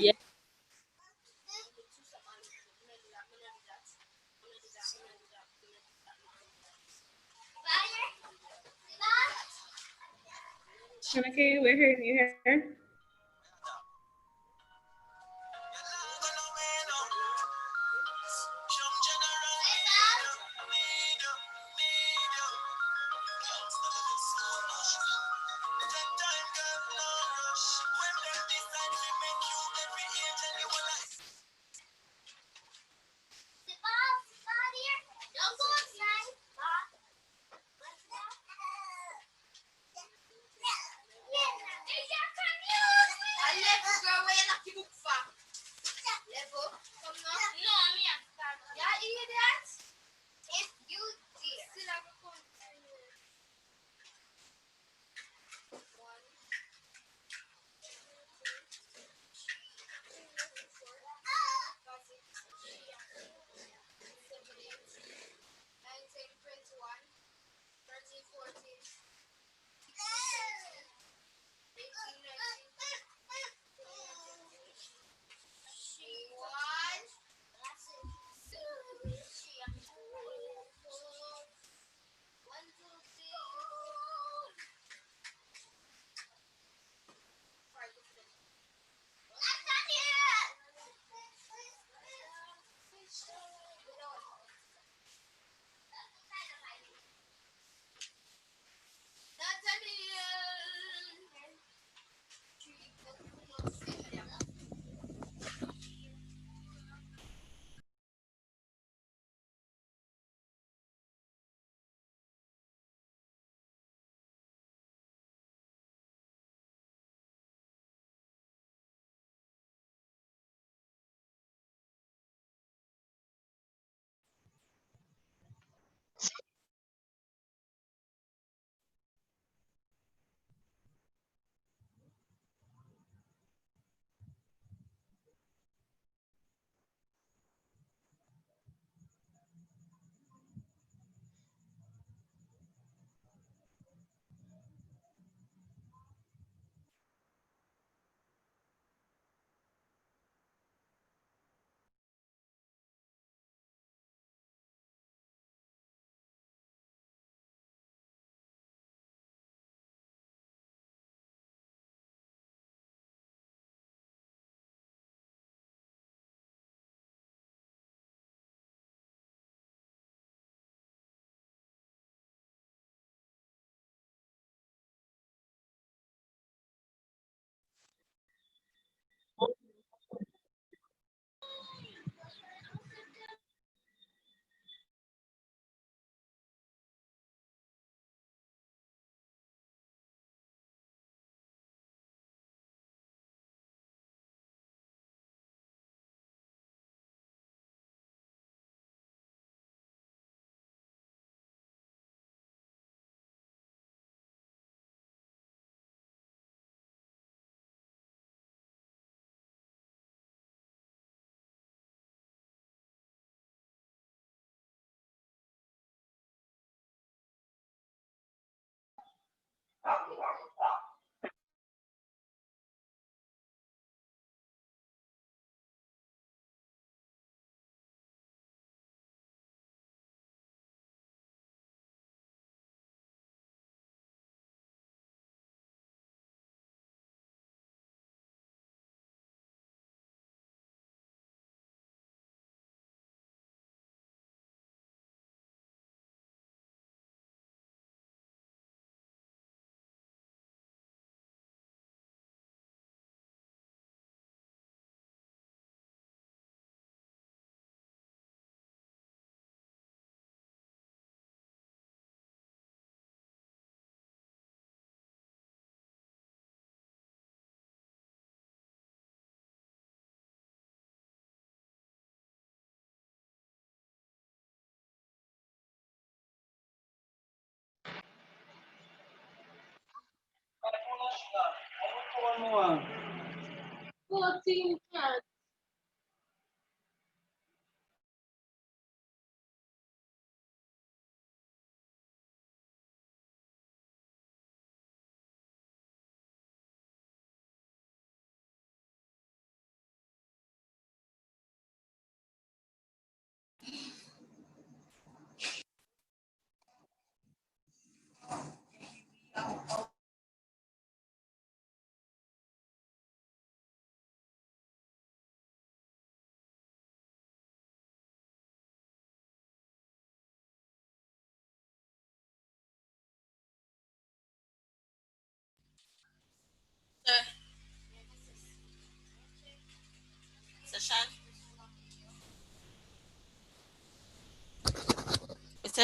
Yeah. Okay, we're hearing you here.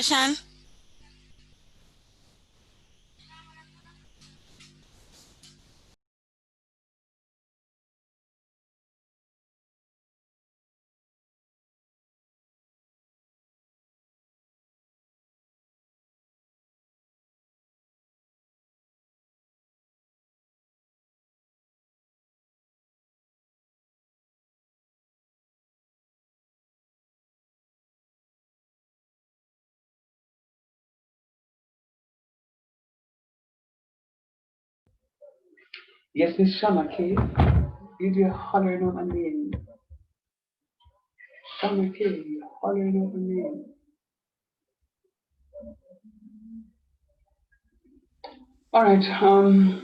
Session? Yes, Miss Shana K. Did you hollering out my name? Shana K, you hollering out my name. All right.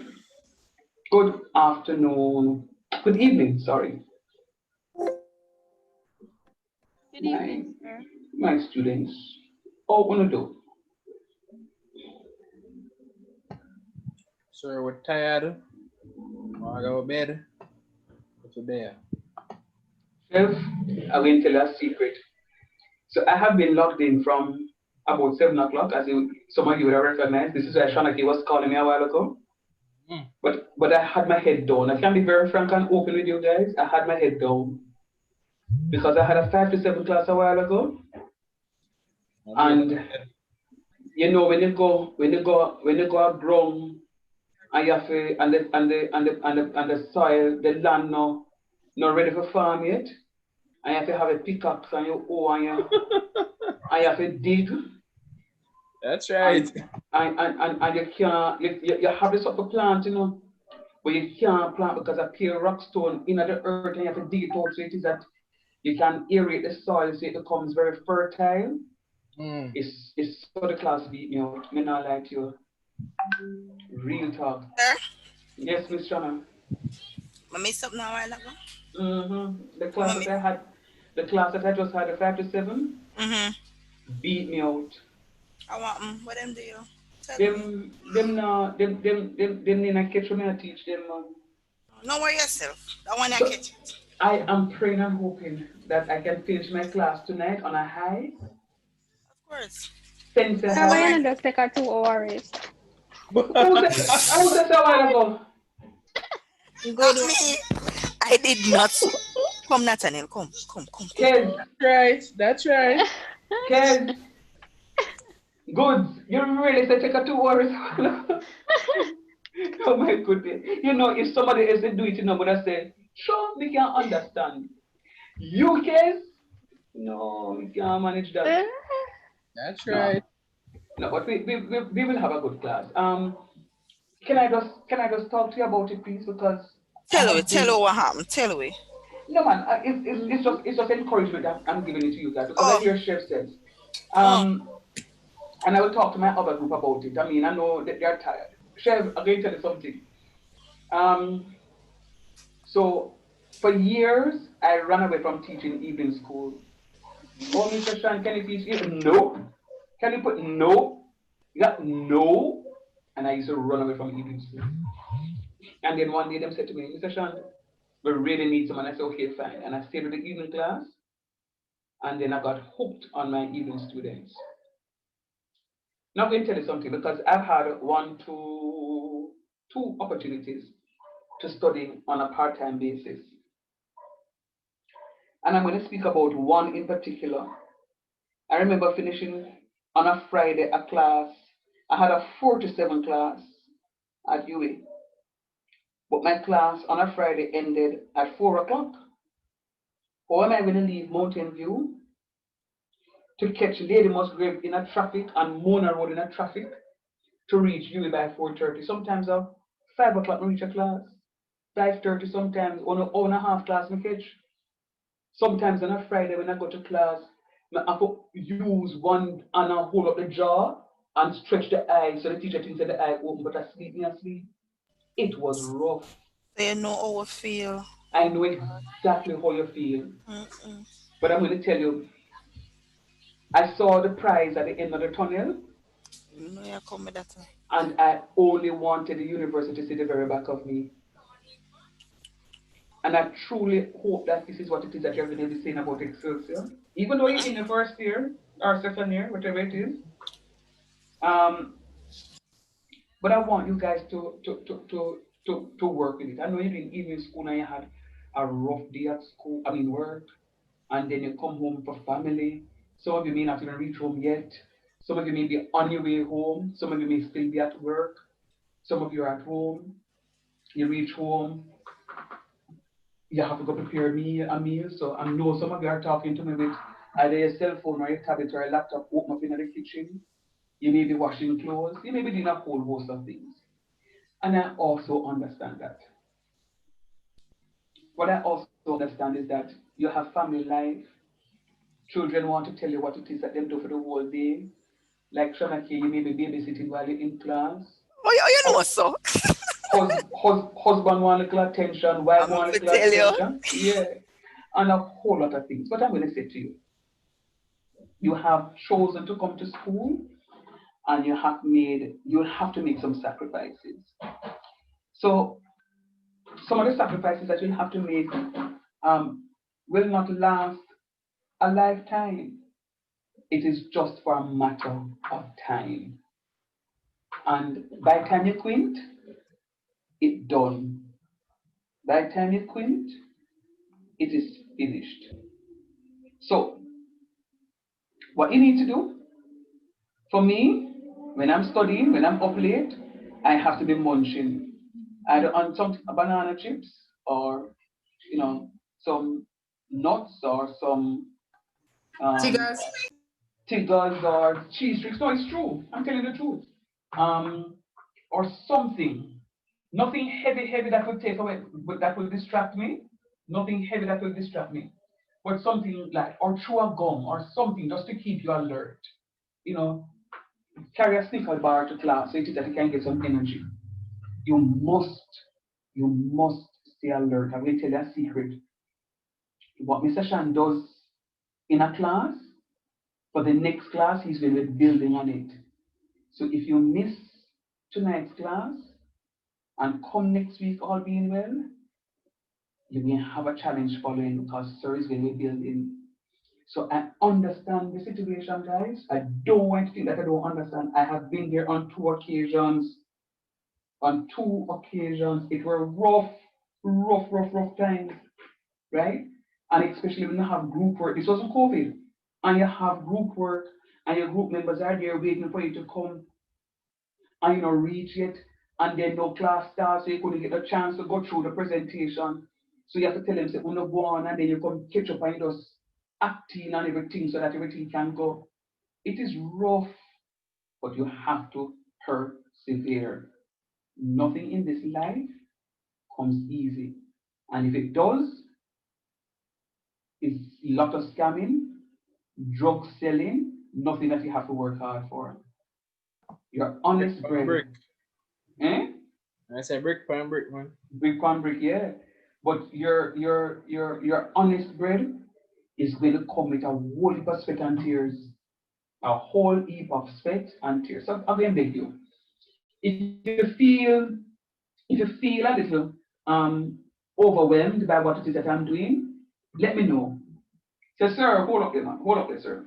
Good afternoon. Good evening. Sorry, Good my evening, sir. my students. All wanna do. Sir, we're tired. Wanna go to bed? Go to bed. Chef, I'm going to tell you a secret. So I have been logged in from about 7 o'clock, as some of you would have recognized. This is why Shana K was calling me a while ago. Mm. But I had my head down. I can be very frank and open with you guys. I had my head down because I had a 5 to 7 class a while ago, I'll be able to and when you go up ground and you have to, and the soil, the land no not ready for farm yet, and you have to have a pickaxe and you hoe and you have to dig That's right. and and you can't you have this up for plant, but you can't plant because a pure rock stone in the earth and you have to dig it out so it is that you can aerate the soil so it becomes very fertile. Mm. It's so the class beat me out. Me not like you. Real talk. Sir? Yes, Miss Shannon. I missed something a while ago. The Come class on, that I had, the class that I just had, a 5 to 7, mm-hmm. beat me out. I want what them do you? Tell me. Them need catch me and teach them. No worry yourself. I want to So catch it. I am praying and hoping that I can finish my class tonight on a high, Of course. sense a Sir, why high. not just take a 2 hours? Who said a while ago? Good Not one. me. I did not. Come, Nathaniel. Come, come, come, come. Kez, Right. That's right. Kez, goods. You really say take a 2 hours? Oh my goodness. If somebody else did do it, but I say, sure, we can understand. You case? No, we can't manage that. That's No. right. No, but we will have a good class. Can I just talk to you about it, please? Because I have Tell her been what happened. Tell her. no man, it's just encouragement that I'm giving it to you guys because I Oh, hear Chef says. oh. Um and I will talk to my other group about it. I mean, I know that they're tired. Chef, I'm going to tell you something. Um So for years, I ran away from teaching evening school. Oh, Mr. Shan, can you teach evening? No. Can you put no? Yeah, no. And I used to run away from evening school. And then one day them said to me, Mr. Shan, we really need someone. I said, okay, fine. And I stayed with the evening class. And then I got hooked on my evening students. Now I'm going to tell you something because I've had two opportunities to study on a part-time basis. And I'm going to speak about one in particular. I remember finishing on a Friday a class. I had a 4 to 7 class at UA, but my class on a Friday ended at 4 o'clock. How am I going to leave Mountain View to catch Lady Musgrave in a traffic and Mona Road in a traffic to reach UA by 4:30? Sometimes 5 o'clock I reach a class. 5:30 sometimes, on an hour and a half class I catch. Sometimes on a Friday when I go to class, I have to use one and I hold up the jaw and stretch the eye so the teacher thinks that the eye open, but I sleep. It was rough. So you know how I feel. I know exactly how you feel. Mm-mm. But I'm going to tell you, I saw the prize at the end of the tunnel, You know you come with that. and I only wanted the university to see the very back of me. And I truly hope that this is what it is that you're going to be saying about Excelsior. Even though you're in the first year, or second year, whatever it is. Um, but I want you guys to work with it. I know you're in evening school and you had a rough day at school, I mean work, and then you come home for family. Some of you may not even reach home yet. Some of you may be on your way home. Some of you may still be at work. Some of you are at home. You reach home, you have to go prepare a meal. So I know some of you are talking to me with either your cell phone or your tablet or a laptop open up in the kitchen. You may be washing clothes. You may be doing a whole host of things. And I also understand that. What I also understand is that you have family life. Children want to tell you what it is that they do for the whole day. Like Shanaki, you may be babysitting while you're in class. Oh, you know so. Husband want a little attention, wife I'm want a to little tell you. attention. Yeah. And a whole lot of things. But I'm going to say to you, you have chosen to come to school and you have to make some sacrifices. So some of the sacrifices that you have to make will not last a lifetime. It is just for a matter of time. And by the time you quit, it's done. By the time you quit, it is finished. So what you need to do, for me, when I'm studying, when I'm up late, I have to be munching either on some banana chips or you know some nuts or some um, Tigers. tigers or cheese tricks. No, it's true. I'm telling the truth. Um, or something. Nothing heavy, heavy that will take away, but that will distract me. Nothing heavy that will distract me. But something like, or chew a gum or something just to keep you alert. You know, carry a snicker bar to class so it is that you can get some energy. You must, you must stay alert. I'm going to tell you a secret. What Mr. Shan does in a class, for the next class, he's going to be building on it. So if you miss tonight's class and come next week all being well, you may have a challenge following because sir is going to be building. So I understand the situation, guys. I don't want to think that I don't understand. I have been there on two occasions. On two occasions, it were rough times, right? And especially when you have group work. This wasn't COVID. And you have group work and your group members are there waiting for you to come and you know reach it and then no class starts so you couldn't get a chance to go through the presentation. So you have to tell them say, oh no, go on and then you come catch up and you just acting and everything so that everything can go. It is rough, but you have to persevere. Nothing in this life comes easy. And if it does, it's a lot of scamming, drug selling, nothing that you have to work hard for. Your Brick honest pan bread. brick. Eh? I say brick pan brick, man. Brick on brick, yeah. But your honest bread is going to come with a whole heap of sweat and tears. A whole heap of sweat and tears. So I'm going to beg you. If you feel a little overwhelmed by what it is that I'm doing, let me know. Say, sir, hold up there, sir.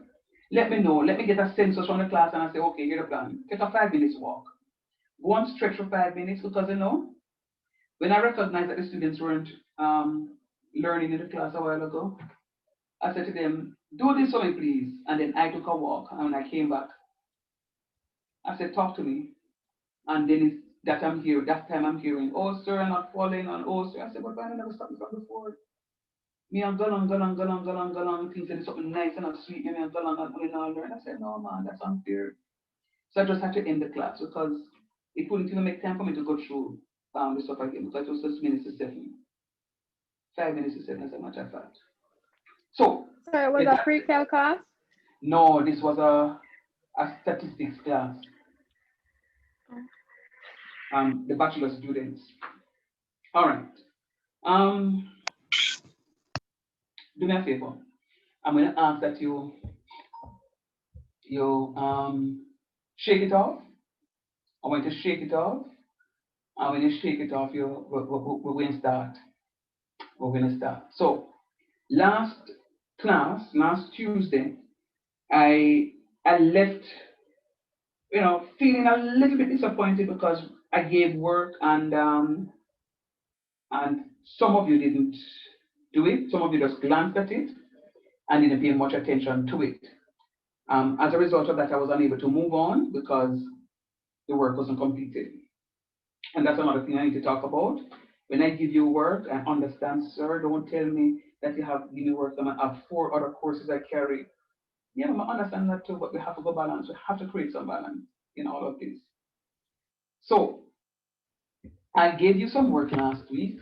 Let me know. Let me get a census from the class and I say, okay, here's the plan. Take a 5 minutes walk. Go on stretch for 5 minutes because you know, when I recognized that the students weren't learning in the class a while ago, I said to them, do this for me, please. And then I took a walk and when I came back, I said, talk to me. And then it's that I'm here, that time I'm hearing, oh sir, I'm not falling on, oh sir. I said, but why I never stopped me from before? Me and galang, things that is something nice and sweet, me and galang and putting all there. And I said, no man, that's unfair. So I just had to end the class because it wouldn't even make time for me to go through the stuff again because it was just minutes to 7. 5 minutes to 7 as a matter of fact. So, So it was with a that, pre-cal class? no, this was a statistics class, the bachelor students. All right. Um, do me a favor. I'm going to ask that you shake it off. I want you to shake it off. And when you shake it off, we're going to start. We're going to start. So, last class, last Tuesday, I left, feeling a little bit disappointed because I gave work and some of you didn't do it. Some of you just glanced at it and didn't pay much attention to it. As a result of that, I was unable to move on because the work wasn't completed. And that's another thing I need to talk about. When I give you work, I understand, sir. Don't tell me that you have given me work and I have 4 other courses I carry. Yeah, I understand that too, but we have to go balance. We have to create some balance in all of this. So I gave you some work last week,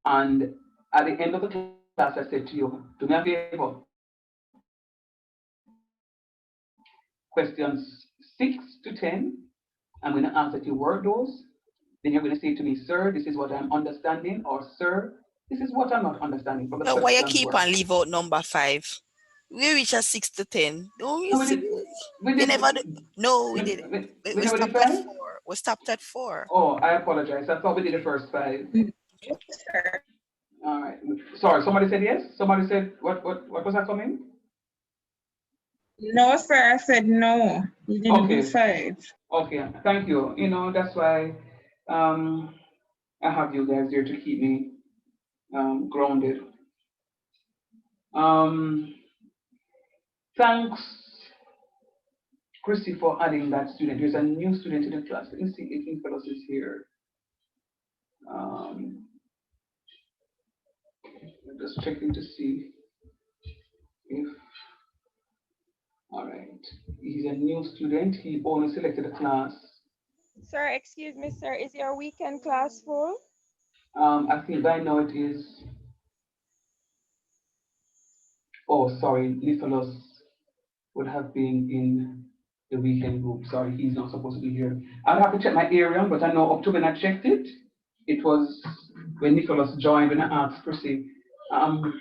and at the end of the class, I said to you, do me a favor. Questions 6 to 10, I'm going to ask that you work those. Then you're going to say to me, sir, this is what I'm understanding, or sir, this is what I'm not understanding from the No, why you questions keep work. on leave out number 5? We reach a 6 to 10. No, No, we you did, never do. No, we we, did. we We never did stopped at 5? 4. We stopped at 4. Oh, I apologize. I thought we did the first 5. Sir. All right. Sorry, somebody said yes? Somebody said, what was that coming? No, sir. I said no. You didn't do Okay. 5. Okay, thank you. That's why I have you guys here to keep me grounded. Thanks, Christy, for adding that student. There's a new student in the class. Let me see if Nicholas is here. I'm just checking to see if, all right. He's a new student. He only selected a class. Sir, excuse me, sir. Is your weekend class full? I think by now it is. Oh, sorry, Nicholas would have been in the weekend group. Sorry, he's not supposed to be here. I'll have to check my area, but I know up to when I checked it, it was when Nicholas joined when I asked Chrissy. And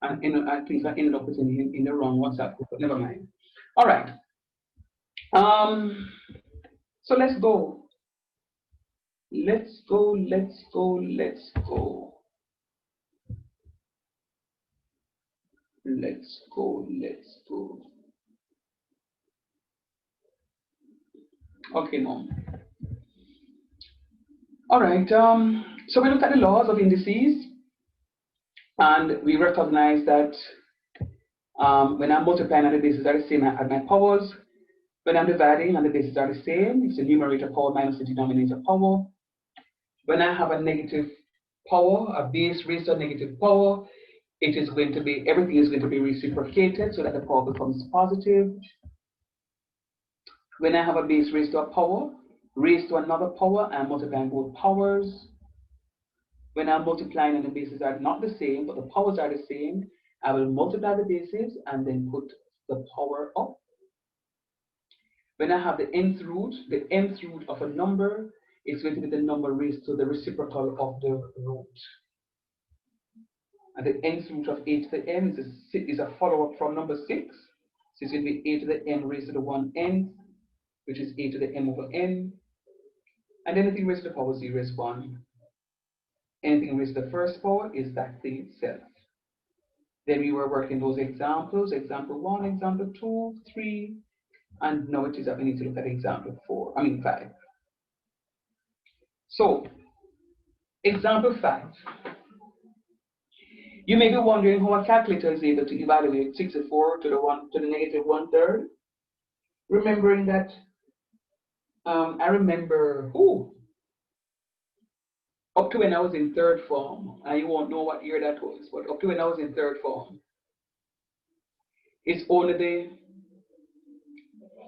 I think I ended up with him in the wrong WhatsApp group, but never mind. All right. So let's go. Let's go, let's go, let's go. Let's go, let's go. Okay, no. All right, so we look at the laws of indices, and we recognize that when I'm multiplying and the bases are the same, I add my powers. When I'm dividing and the bases are the same, it's the numerator power minus the denominator power. When I have a negative power, a base raised to a negative power, it is going to be, everything is going to be reciprocated so that the power becomes positive. When I have a base raised to a power, raised to another power, I'm multiplying both powers. When I'm multiplying and the bases are not the same, but the powers are the same, I will multiply the bases and then put the power up. When I have the nth root of a number is going to be the number raised to the reciprocal of the root. And the nth root of a to the n is a follow-up from number 6. So it's going to be a to the n raised to the 1n, which is a to the m over n. And anything raised to the power 0 is 1. Anything raised to the first power is that thing itself. Then we were working those examples, example 1, example 2, 3, and now it is that we need to look at example 5. So, example 5. You may be wondering how a calculator is able to evaluate 64 to the negative 1/3. Remembering that, I remember, up to when I was in 3rd form, and you won't know what year that was, but up to when I was in 3rd form, it's only the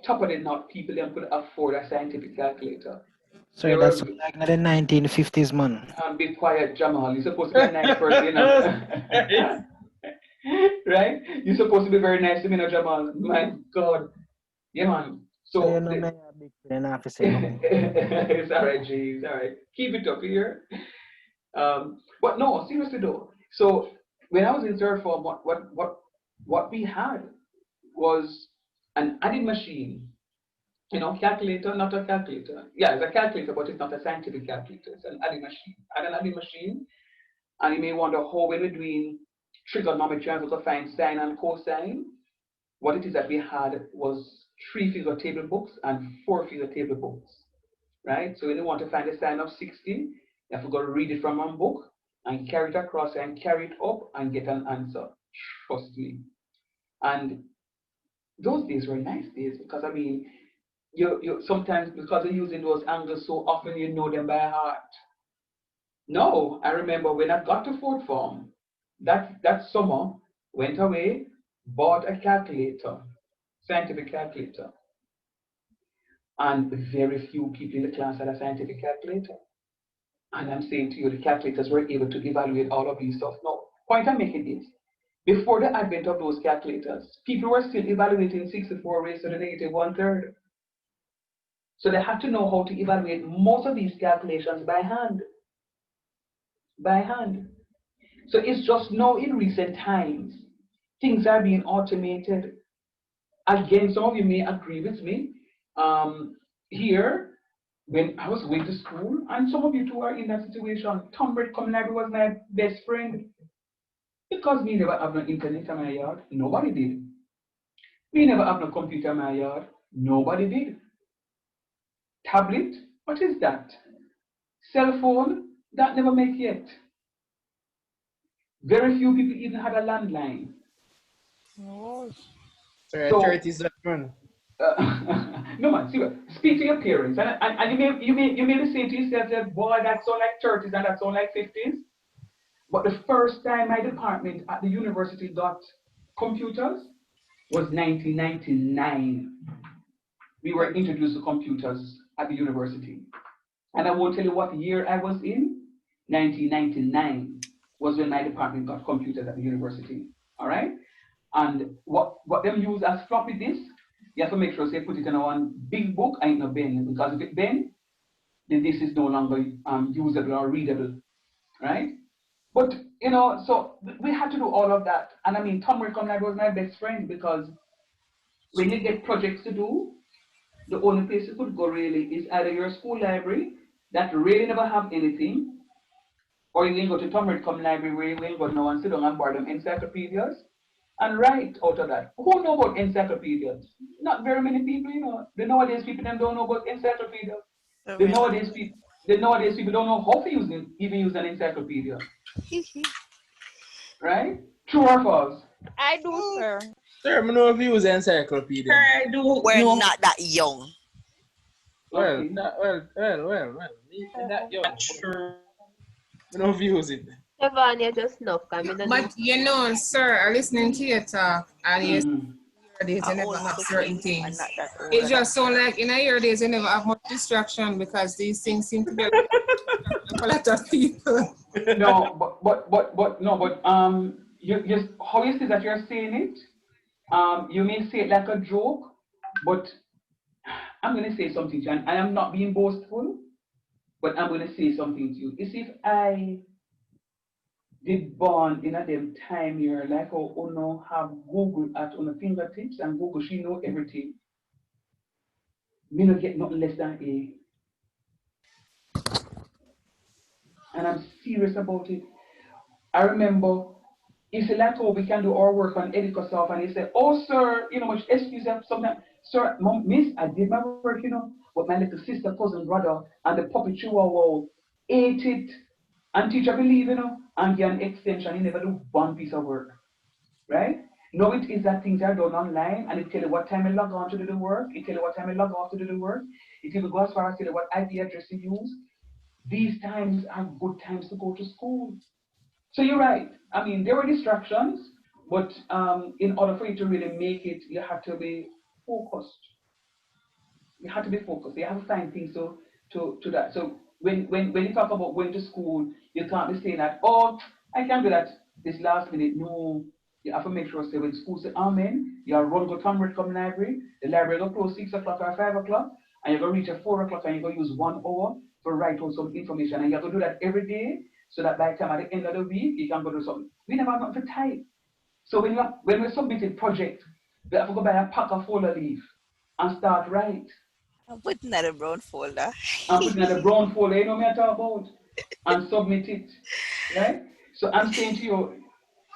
top of the knot people that could afford a scientific calculator. Sorry, that's like the 1950s, man. Be quiet, Jamal. You're supposed to be a nice person, you know. Right? You're supposed to be very nice to me, Jamal. My God. Yeah, man. So, it's all right, G. It's all right. Keep it up here. But no, seriously though. So when I was in 3rd form, what we had was an adding machine. Calculator, not a calculator. Yeah, it's a calculator, but it's not a scientific calculator. It's an adding machine. Add an adding machine, and you may wonder how when we're doing trigonometry and we can find sine and cosine, what it is that we had was 3-figure table books and 4-figure table books, right? So when you want to find a sign of 60, you have to go read it from one book and carry it across and carry it up and get an answer. Trust me. And those days were nice days because, I mean, you sometimes, because you're using those angles so often, you know them by heart. No, I remember when I got to fourth form, that summer, went away, bought a calculator, scientific calculator. And very few people in the class had a scientific calculator. And I'm saying to you, the calculators were able to evaluate all of these stuff. Now, point I'm making is, before the advent of those calculators, people were still evaluating 64 raised to the negative 1/3. So they had to know how to evaluate most of these calculations by hand. By hand. So it's just now in recent times, things are being automated. Again, some of you may agree with me. Here, when I was going to school, and some of you too are in that situation, Tom Brett coming library was my best friend. Because me never have no internet in my yard, nobody did. Me never have no computer in my yard, nobody did. Tablet, what is that? Cell phone, that never make yet. Very few people even had a landline. Oh. Sorry, So, 30s that man. no man, see what? Speak to your parents, and you may be saying to yourself that, boy, that sound like 30s and that sound like 50s. But the first time my department at the university got computers was 1999. We were introduced to computers at the university. And I won't tell you what year I was in. 1999 was when my department got computers at the university. All right? And what them use as floppy disk, you have to make sure they put it in one big book and no bend, because if it bend, then this is no longer usable or readable, right? But you know, so we had to do all of that. And I mean, Tom Rickon was my best friend, because when you get projects to do, the only place you could go really is either your school library that really never have anything, or you can go to Tom Rickon Library where you will go now and sit down and borrow them encyclopedias and write out of that. Who know about encyclopedias? Not very many people, you know. The nowadays people them don't know about encyclopedias. The nowadays people don't know how to even use an encyclopedia. Right? True or false? I do, sir. Sir, I know if you use encyclopedia. I do We're know. not that young. Well, Okay. me that young. I know if you use it. Stefania just snuck. I mean, But you know, sir, I listening to your talk, and you days you I'm never only have 15. certain I'm things. not that old. It just sounds like in your days you never have much distraction, because these things seem to be a lot of people. No, you how you say that you're saying it? You may say it like a joke, but I'm gonna say something to you, and I am not being boastful, but I'm gonna say something to you. You see, if I did born in a them time here, like how Uno have Google at on the fingertips, and Google, she know everything. Me not get nothing less than A. And I'm serious about it. I remember, you say, like, oh, we can do our work on Edicosoft, and he said, oh, sir, you know, much excuse have sometimes. Sir, mom, miss, I did my work, you know, but my little sister, cousin, brother, and the puppy chihuahua ate it. And teacher believe, you know, and get an extension, he never do one piece of work, right? Now it is that things are done online, and it tell you what time you log on to do the work, it tell you what time you log off to do the work, it even go as far as tell you what IP address you use. These times are good times to go to school. So you're right. I mean, there were distractions, but in order for you to really make it, you have to be focused. You have to be focused. You have to find things to that. So when you talk about going to school, you can't be saying that, oh, I can't do that this last minute. No, you have to make sure, say, when school say amen, you run go to come library, the library will close 6 o'clock or 5 o'clock, and you're going to reach at 4 o'clock, and you're going to use 1 hour to write out some information, and you have to do that every day, so that by the time at the end of the week, you can go do something. We never have nothing to type. So when we submitted project, we have to go buy a pack of folder leaf and start write. I'm putting that in a brown folder. I'm putting in a brown folder, you know what I'm talking about, and submit it, right? So I'm saying to you,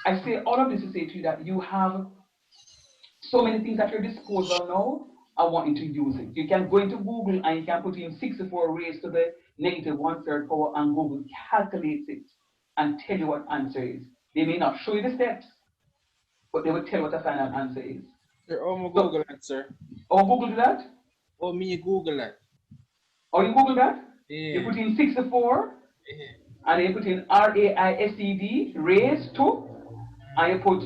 I say all of this to say to you that you have so many things at your disposal now. I want you to use it. You can go into Google and you can put in 64 raised to the negative 1/3 power, and Google calculates it and tell you what answer is. They may not show you the steps, but they will tell you what the final answer is. Sir, oh, my Google that, sir. Oh, Google do that? Oh, me Google that. Oh, you Google that? Yeah. You put in 64, and you put in RAISED, raised to, and you put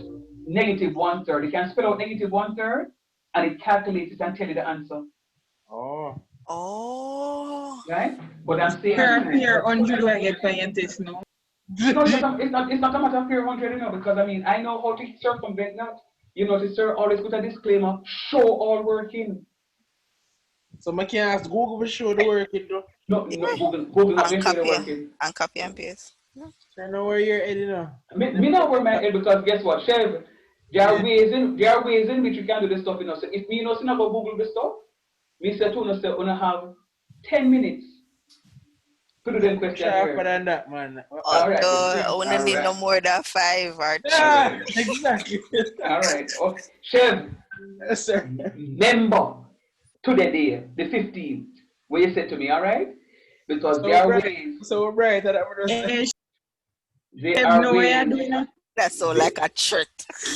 negative 1/3. You can spell out negative 1/3, and it calculates it and tell you the answer. Oh. Oh. Right? But I'm saying Per 100 I get scientist now. no, it's not a matter of pure 100, because I mean, I know how to circumvent that. You notice, sir, always put a disclaimer, show all working. So I can't ask Google for show the working though. No, Google not going to show the Copy working. and copy and paste. I know where you're heading now. Me not wear my head, because guess what, Chev? There are ways in which you can do this stuff, So if me know something about Google this stuff, me say to say una have 10 minutes to do them questions Sharper here. than that, man. Alright. I wouldn't need no more than 5 or 2. Yeah, exactly. Alright. Okay. Chev, Yes, sir. remember to the day, the 15th, where you said to me, alright? Because So there are bright. ways. So bright that I would just There are No way I ways. do that. That's so like a trick.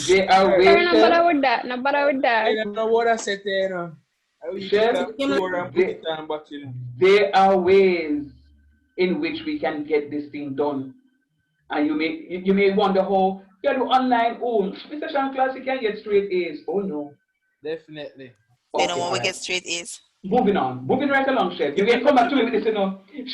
There are Sir, ways. no bother with that. No bother with that. I don't know what I said there, I will Chef, and put it on back, there are ways in which we can get this thing done. And you may wonder how you do online. Oh, Mr. Shan class, you can get straight A's. Oh no. Definitely. They don't want to alright. get straight A's. Moving on. Moving right along, Chef. You can come back to me with this,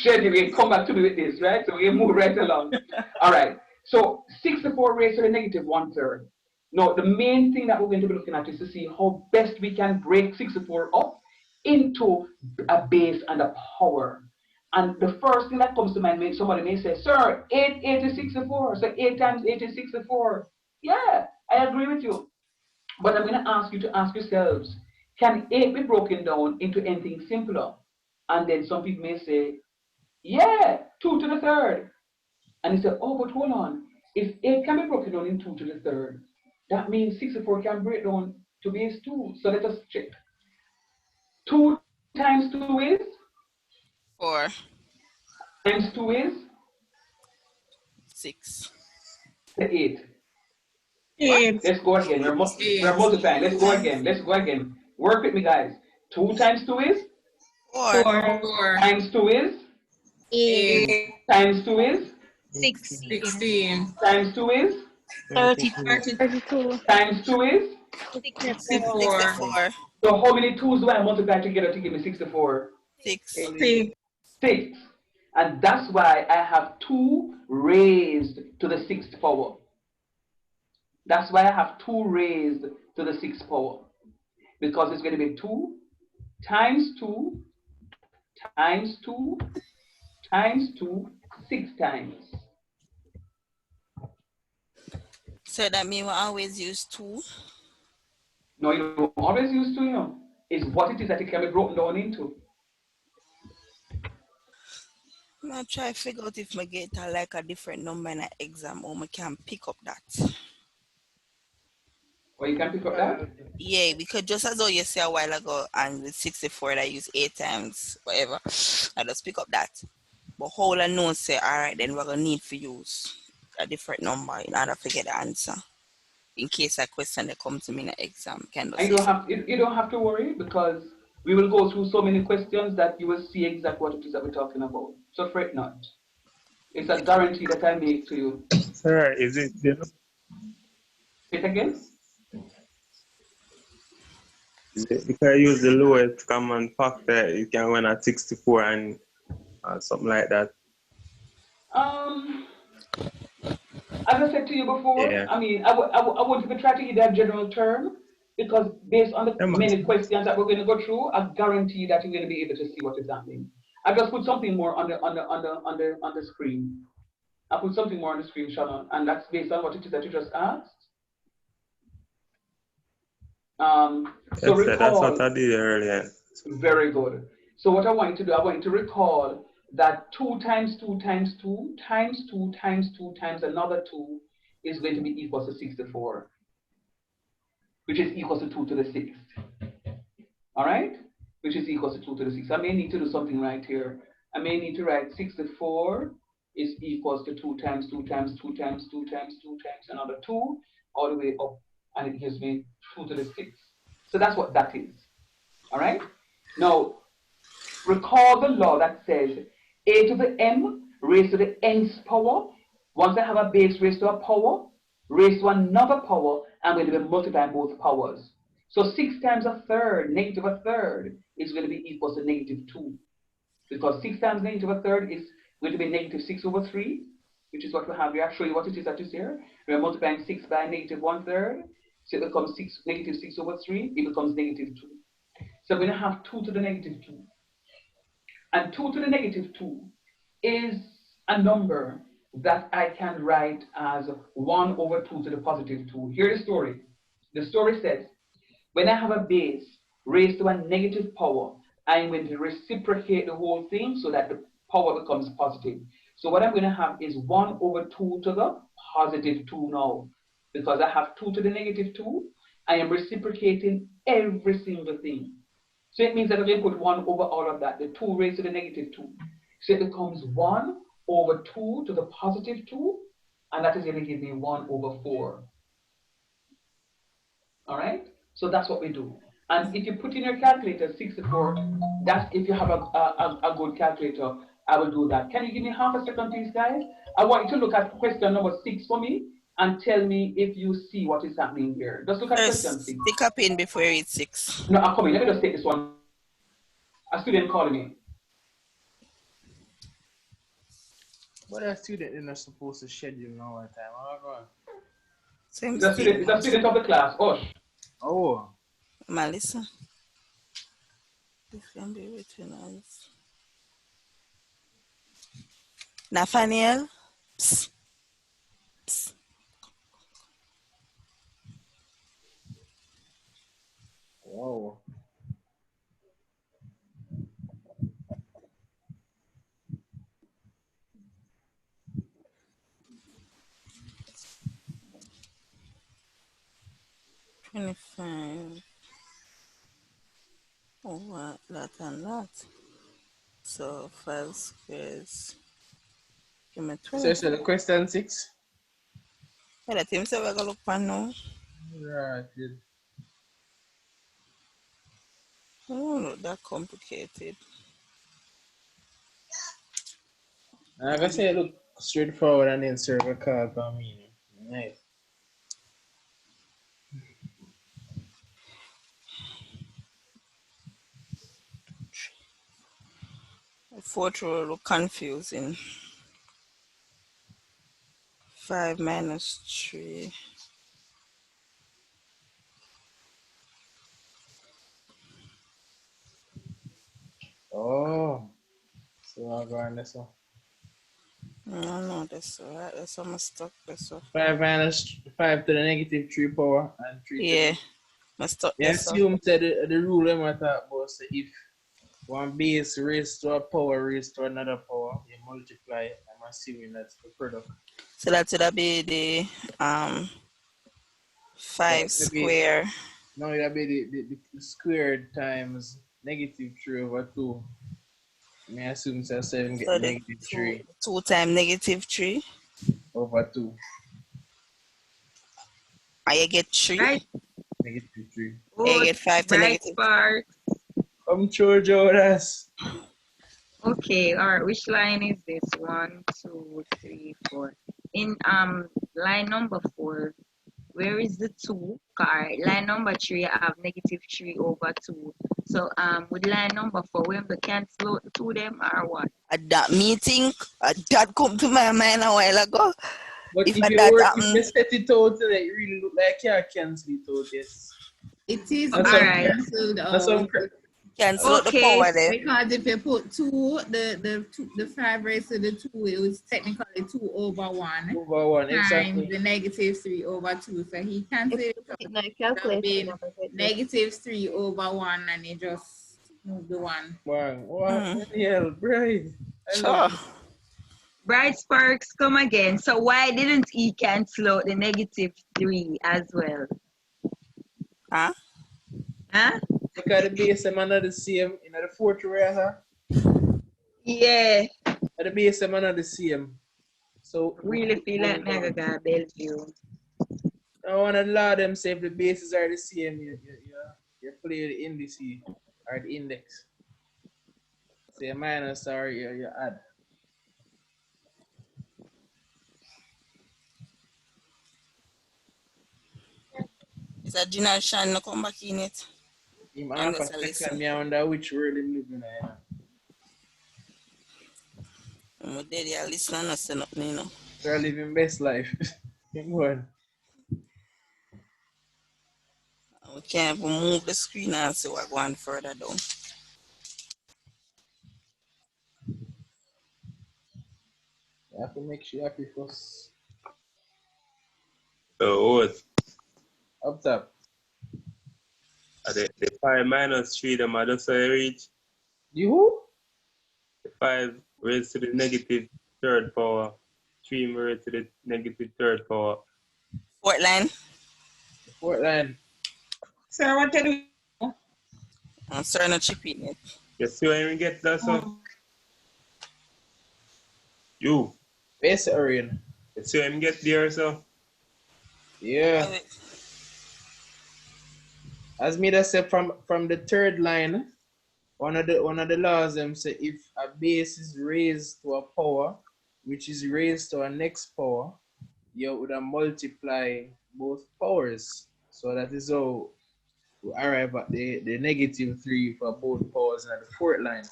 Chef, you can come back to me with this, right? So we can move right along. All right. So 64 raised to the negative 1/3. Now, the main thing that we're going to be looking at is to see how best we can break 64 up into a base and a power. And the first thing that comes to mind, somebody may say, sir, 8 is 64. So 8 times 8 is 64. Yeah, I agree with you. But I'm going to ask you to ask yourselves, can 8 be broken down into anything simpler? And then some people may say, yeah, 2 to the third. And you say, oh, but hold on. If 8 can be broken down in 2 to the third, that means 64 can break down to base 2. So let us check. 2 times 2 is? 4. Times 2 is? 6. 8. 8. Let's go again. We're multiplying. Let's go again. Let's go again. Work with me, guys. 2 times 2 is? 4. 4. Times 2 is? 8. Times 2 is? 16. Times 2 is? 32. Times 2 is? 64. 64. So how many 2's do I multiply together to give me 64? 6. 6. 6. And that's why I have 2 raised to the 6th power. That's why I have 2 raised to the 6th power. Because it's going to be 2 times 2 times 2 times 2, 6 times. So that means we always use 2. No, you don't always use 2, It's what it is that it can be broken down into. I'm going to try to figure out if I get like a different number in an exam or I can pick up that. Or you can pick up that? Yeah, because just as though you said a while ago, and with 64, I use 8 times, whatever, I just pick up that. But how I know, say, all right, then we're going to need to use a different number in order to get the answer. In case a question that comes to me in an exam. You don't have to worry, because we will go through so many questions that you will see exactly what it is that we're talking about. So fret not. It's a guarantee that I make to you. Sir, is it, Say it again? if I use the lowest common factor, you can run at 64 and something like that? As I said to you before, Yeah. I mean, I want to try to give that general term, because based on the many questions that we're going to go through, I guarantee that you're going to be able to see what is happening. I just put something more on the screen. I put something more on the screen, Shannon, and that's based on what it is that you just asked. So recall, that's what I did earlier. Very good. So what I want you to do, I want you to recall that 2 times 2 times 2 times 2 times 2 times another 2 is going to be equal to 64. which is equals to 2 to the 6th. All right? Which is equals to 2 to the 6th. I may need to do something right here. I may need to write 64 is equals to 2 times 2 times 2 times 2 times 2 times another 2 all the way up, and it gives me 2 to the 6th. So that's what that is. All right? Now, recall the law that says a to the m raised to the nth power. Once I have a base raised to a power, raised to another power, I'm going to be multiplying both powers. So 6 times a third, negative a third, is going to be equal to negative 2. Because 6 times negative a third is going to be negative 6 over 3, which is what we have here. I'll show you what it is that is here. We are multiplying 6 by negative 1/3. So it becomes negative 6 over 3. It becomes negative 2. So we're going to have 2 to the negative 2. And 2 to the negative 2 is a number that I can write as 1 over 2 to the positive 2. Here's the story. The story says, when I have a base raised to a negative power, I'm going to reciprocate the whole thing so that the power becomes positive. So what I'm going to have is 1 over 2 to the positive 2 now. Because I have 2 to the negative 2, I am reciprocating every single thing. So it means that I'm going to put 1 over all of that, the 2 raised to the negative 2. So it becomes 1 over 2 to the positive 2, and that is going to give me 1 over 4. All right? So that's what we do. And if you put in your calculator 64, that's if you have a good calculator, I will do that. Can you give me half a second, please, guys? I want you to look at question number 6 for me and tell me if you see what is happening here. Just look at question 6. Stick up in before you read 6. No, I'm coming. Let me just take this one. A student calling me. But a student is not supposed to schedule now at time. Oh, God. It's a student of the class. Osh. Oh. Melissa. This can be written as Nathaniel. Psst. Psst. Whoa. $25 over that and that. So 5 squares. Give me 20. So the question 6? Yeah, that him say we're gonna look for now. Right. Good. Oh, not that complicated. I'm gonna say it look straightforward and then circle card for me. Nice. The fourth row look confusing. 5 minus 3. Oh. So I'll go on this one. No, that's alright. That's how I'm stuck. That's all. 5 minus 5 to the negative 3 power and 3 Yeah, to I'm stuck. the... You assume that the rule I'm talking about, so if one base raised to a power raised to another power, you multiply. I'm assuming that's the product. So that would be the 5 square. No, it'll be the squared times negative 3 over 2. I assume so 7 get So negative 3 2 times negative 3. over 2. And you get 3. Right. Negative 3. And you get 5 to negative. Spark. Come through, Jonas. Okay, all right. Which line is this? 1, 2, 3, 4. In line number 4, where is the 2? Line number 3, I have negative 3 over 2. So with line number 4, we have to cancel out the 2 them or what? At that meeting, that come to my mind a while ago. But if you set it out, it really look like you cancel it out, yes. It is all right. cancelled out. Cancel out the power there. Because if you put 2, the 5 raised to the 2, it was technically 2 over 1. Over 1, exactly. Times the negative 3 over 2. So he canceled it out. Negative 3 over 1, and he just moved the 1. Wow, what the hell, Bright? Sure. Bright Sparks, come again. So why didn't he cancel out the negative 3 as well? Huh? Huh? Because the base them under the same in the fourth row, huh? Yeah. At the base them under the same. So Really feel like Mega got Bellevue. I want to allow them say if the bases are the same, you play the indice or the index. Say minus or you add. Is that Gina and Sean no come back in it? Him I'm half a just a second, listen. me I wonder which world him living in. I'm dead here listening and say nothing, you know. They're living best life. Come on. We can't even move the screen and see what going further down. You have to make sure you happy first. So what? Up top. The 5 minus 3, them I just say reach. You who? The 5 raised to the negative third power. 3 raised to the negative third power. Fourth line. Fourth line. Sir, what you do? I'm sorry, not chipping it. You see when we get that, so? You. Base Orion. You see when we get there, so? Yeah. As me that say from the third line, one of the laws them say if a base is raised to a power, which is raised to a next power, you would multiply both powers. So that is how we arrive at the -3 for both powers in the fourth line.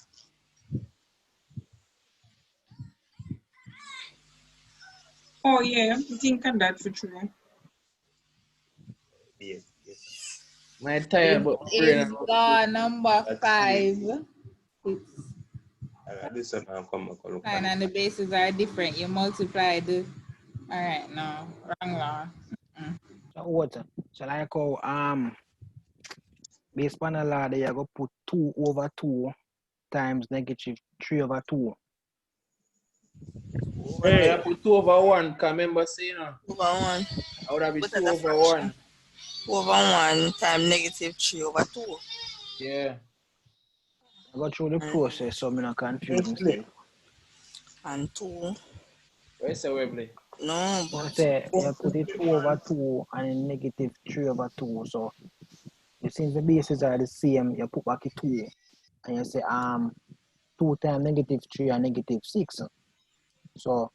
Oh, yeah. I'm thinking that for true. Yes. My tired, but my brain Is the number That's 5. it. It's This one I'll come back and look fine, at and the bases are different. You multiply the. All right, no, wrong law. So what? So like how based on the law, they are going to put 2 over 2 times -3/2. I put 2 over 1. Can remember saying Over 1. I would have been But 2 at a over fraction. 1. 2 over 1 times -3/2. Yeah. I go through the process so I'm not confused myself. And 2. Where's the Webley? No, You but say you put it 2 over 2 and then -3/2. So since the bases are the same, you put back a 2 and you say 2 times -3 and -6. So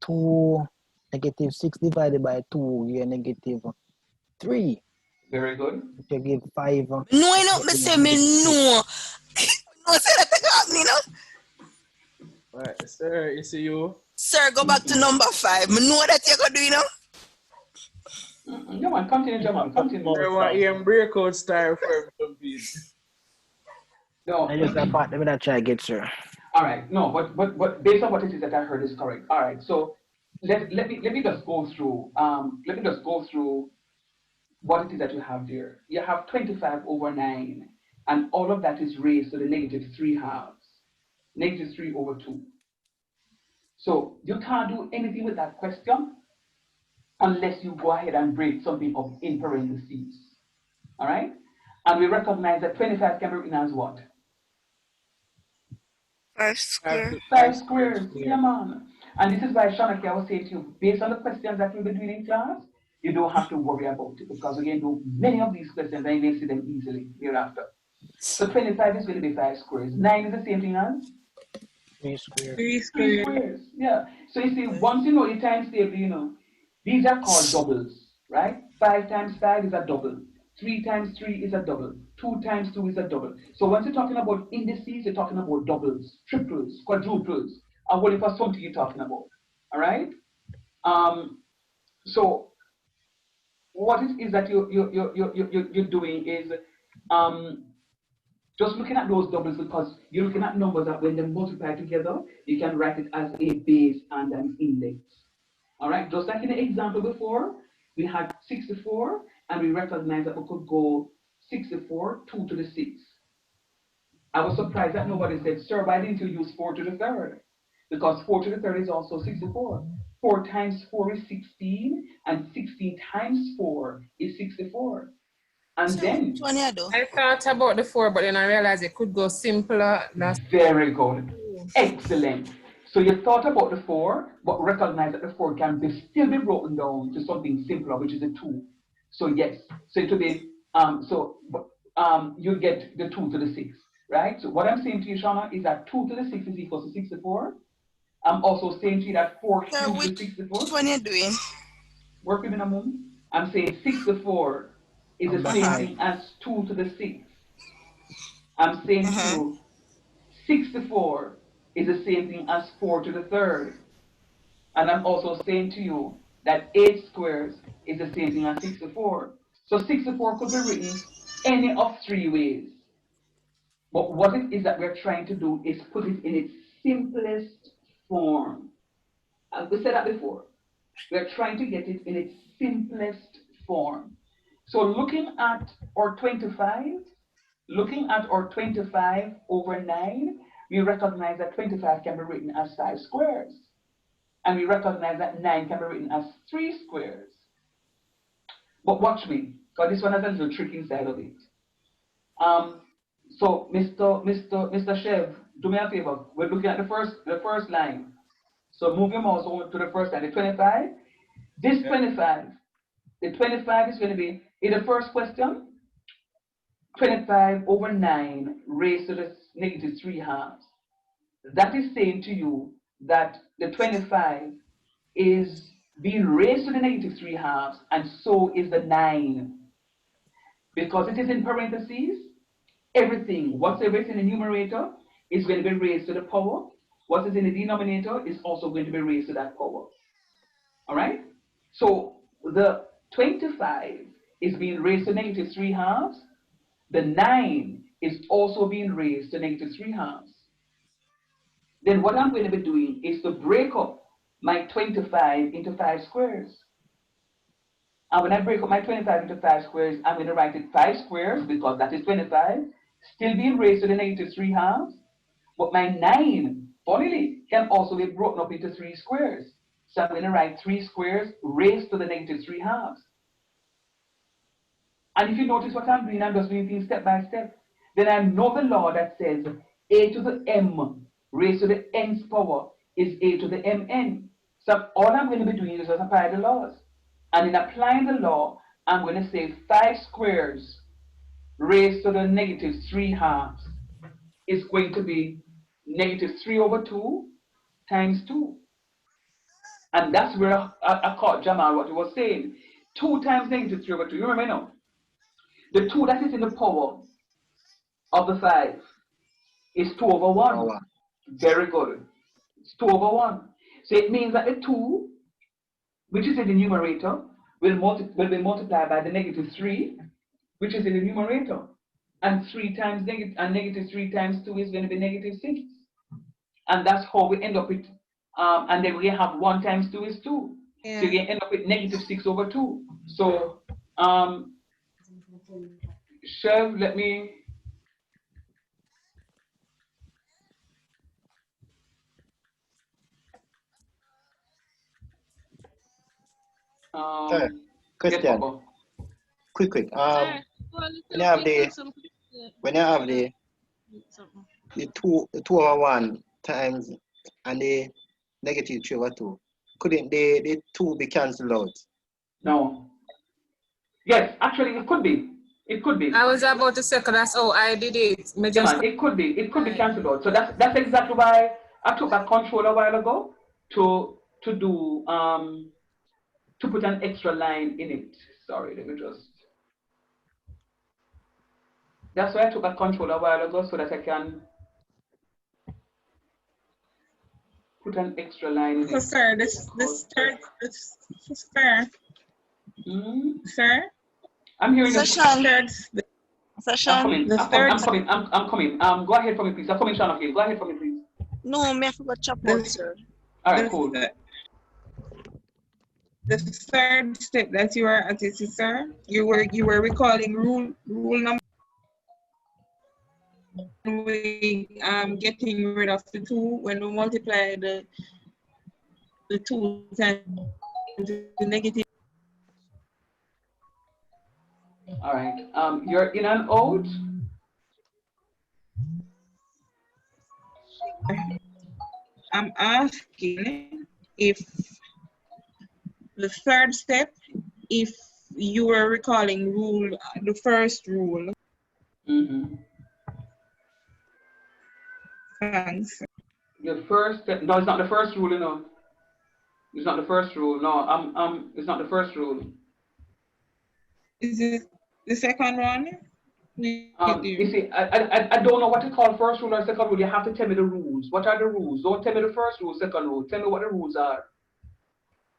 2 -6 divided by 2 you -3. Very good. If you give 5. no, I know. Me say me no. No, say that take me, no. Right, sir, you see you. Sir, go back to number 5. Me know that you're going to do, you know. Come on, continue, Jamal. Continue. I want Ian breakout style for some people. No. I just that part, let me not try to get sir. All right. No, but based on what it is that I heard is correct. All right. So let me just go through what it is that you have there. You have 25 over 9, and all of that is raised to the -3 halves, -3 over 2. So you can't do anything with that question unless you go ahead and break something up in parentheses. All right? And we recognize that 25 can be written as what? 5 square. 5 squares. Yeah, man. And this is why, Shanaki, I was saying to you, based on the questions that we'll be doing in class, you don't have to worry about it because we can do many of these questions and you can see them easily hereafter. So 25 is going to be 5 squares. 9 is the same thing as? 3 squares. 3 3 squares. Yeah. So you see, once you know the times table, you know, these are called doubles, right? 5 times 5 is a double. 3 times 3 is a double. 2 times 2 is a double. So once you're talking about indices, you're talking about doubles, triples, quadruples, and what if for something you're talking about. All right? So what it is that you're doing is just looking at those doubles because you're looking at numbers that when they multiply together, you can write it as a base and an index. All right, just like in the example before, we had 64 and we recognized that we could go 64, 2 to the 6. I was surprised that nobody said, sir, why didn't you use 4 to the third? Because 4 to the third is also 64. 4 times 4 is 16, and 16 times 4 is 64. And So then, which one you do? I thought about the 4, but then I realized it could go simpler. That's very good. Excellent. So you thought about the 4, but recognize that the 4 can still be broken down to something simpler, which is a 2. So yes, so it will be, you get the 2 to the 6, right? So what I'm saying to you, Shauna, is that 2 to the 6 is equal to 64. I'm also saying to you that 4 Sir, cubed to which 64. one you doing? Work with me in a moment. I'm saying 64 is the Number same 5. thing as 2 to the 6. I'm saying to you 64 is the same thing as 4 to the 3rd. And I'm also saying to you that 8 squares is the same thing as 64. So 64 could be written any of 3 ways. But what it is that we're trying to do is put it in its simplest form. And we said that before. We're trying to get it in its simplest form. So looking at our 25 over 9, we recognize that 25 can be written as 5 squares. And we recognize that 9 can be written as 3 squares. But watch me, because this one has a little trick inside of it. So Mr. Chev, do me a favor. We're looking at the first line. So move your mouse over to the first line, the 25. This 25, the 25 is going to be, in the first question, 25 over 9 raised to the negative 3 halves. That is saying to you that the 25 is being raised to the negative 3 halves, and so is the 9. Because it is in parentheses, everything, whatever is in the numerator, is going to be raised to the power. What is in the denominator is also going to be raised to that power. All right? So the 25 is being raised to negative 3 halves. The 9 is also being raised to negative 3 halves. Then what I'm going to be doing is to break up my 25 into 5 squares. And when I break up my 25 into 5 squares, I'm going to write it 5 squares because that is 25, still being raised to the negative 3 halves. But my 9, funnily, can also be broken up into 3 squares. So I'm going to write 3 squares raised to the negative 3 halves. And if you notice what I'm doing, I'm just doing things step by step. Then I know the law that says a to the m raised to the nth power is a to the mn. So all I'm going to be doing is just apply the laws. And in applying the law, I'm going to say 5 squares raised to the negative 3 halves is going to be negative 3 over 2 times 2. And that's where I caught Jamal what he was saying. 2 times negative 3 over 2. You remember now? The 2 that is in the power of the 5 is 2 over 1. Very good. It's 2 over 1. So it means that the 2, which is in the numerator, will be multiplied by the negative 3, which is in the numerator. And 3 times negative 3 times 2 is going to be negative 6. And that's how we end up with, and then we have 1 times 2 is 2. Yeah. So you end up with negative 6 over 2. So, Chev, let me. Question. Yes, quick. When you have the 2 over 1 times and the negative 3 over 2, couldn't the 2 be cancelled out? No. Yes, actually it could be. It could be. I was about to say, because that's how I did it. Yeah, man, it could be. It could be cancelled out. So that's exactly why I took that control a while ago to do to put an extra line in it. Sorry, let me just. That's why I took that control a while ago so that I can put an extra line in So, it. sir, this third, sir. Sir? I'm hearing you. Session. I'm coming. Go ahead for me, please. I'm coming, Sean. Okay, go ahead for me, please. No, me I forgot chop out, sir. All right, cool. The third step that you are at, sir, you were recalling rule number. We getting rid of the 2 when we multiply the 2 times the negative. All right. You're in and out. I'm asking if the third step, if you were recalling rule, the first rule. Mm-hmm. Thanks. The first step. No, it's not the first rule, you know. It's not the first rule. No, it's not the first rule. Is it the second one? You see, I don't know what to call first rule or second rule. You have to tell me the rules. What are the rules? Don't tell me the first rule, second rule. Tell me what the rules are.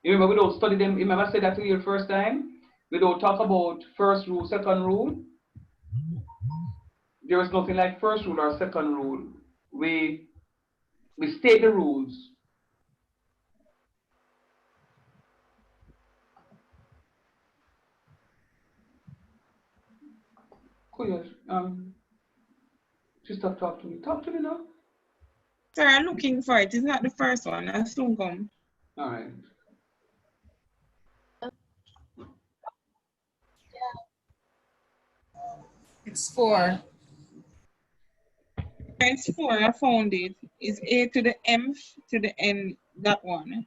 You remember we don't study them. Remember I said that to you the first time? We don't talk about first rule, second rule. There is nothing like first rule or second rule. We state the rules. Cool. Just talk to me. Talk to me now. Sir, I'm looking for it. It's not the first one. I'll soon come. All right. It's 4. It's 4. I found it. It's A to the M to the N. That one.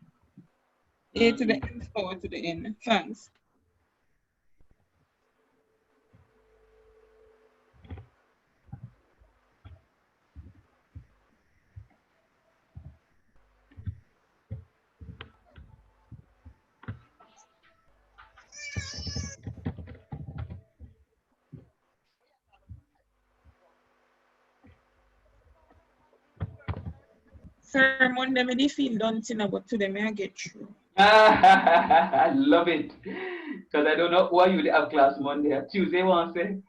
A to the M power to the N. Thanks. Sir, Monday, me feel done, but today may I get through. I love it. Because I don't know why you have class Monday. Tuesday, Wednesday.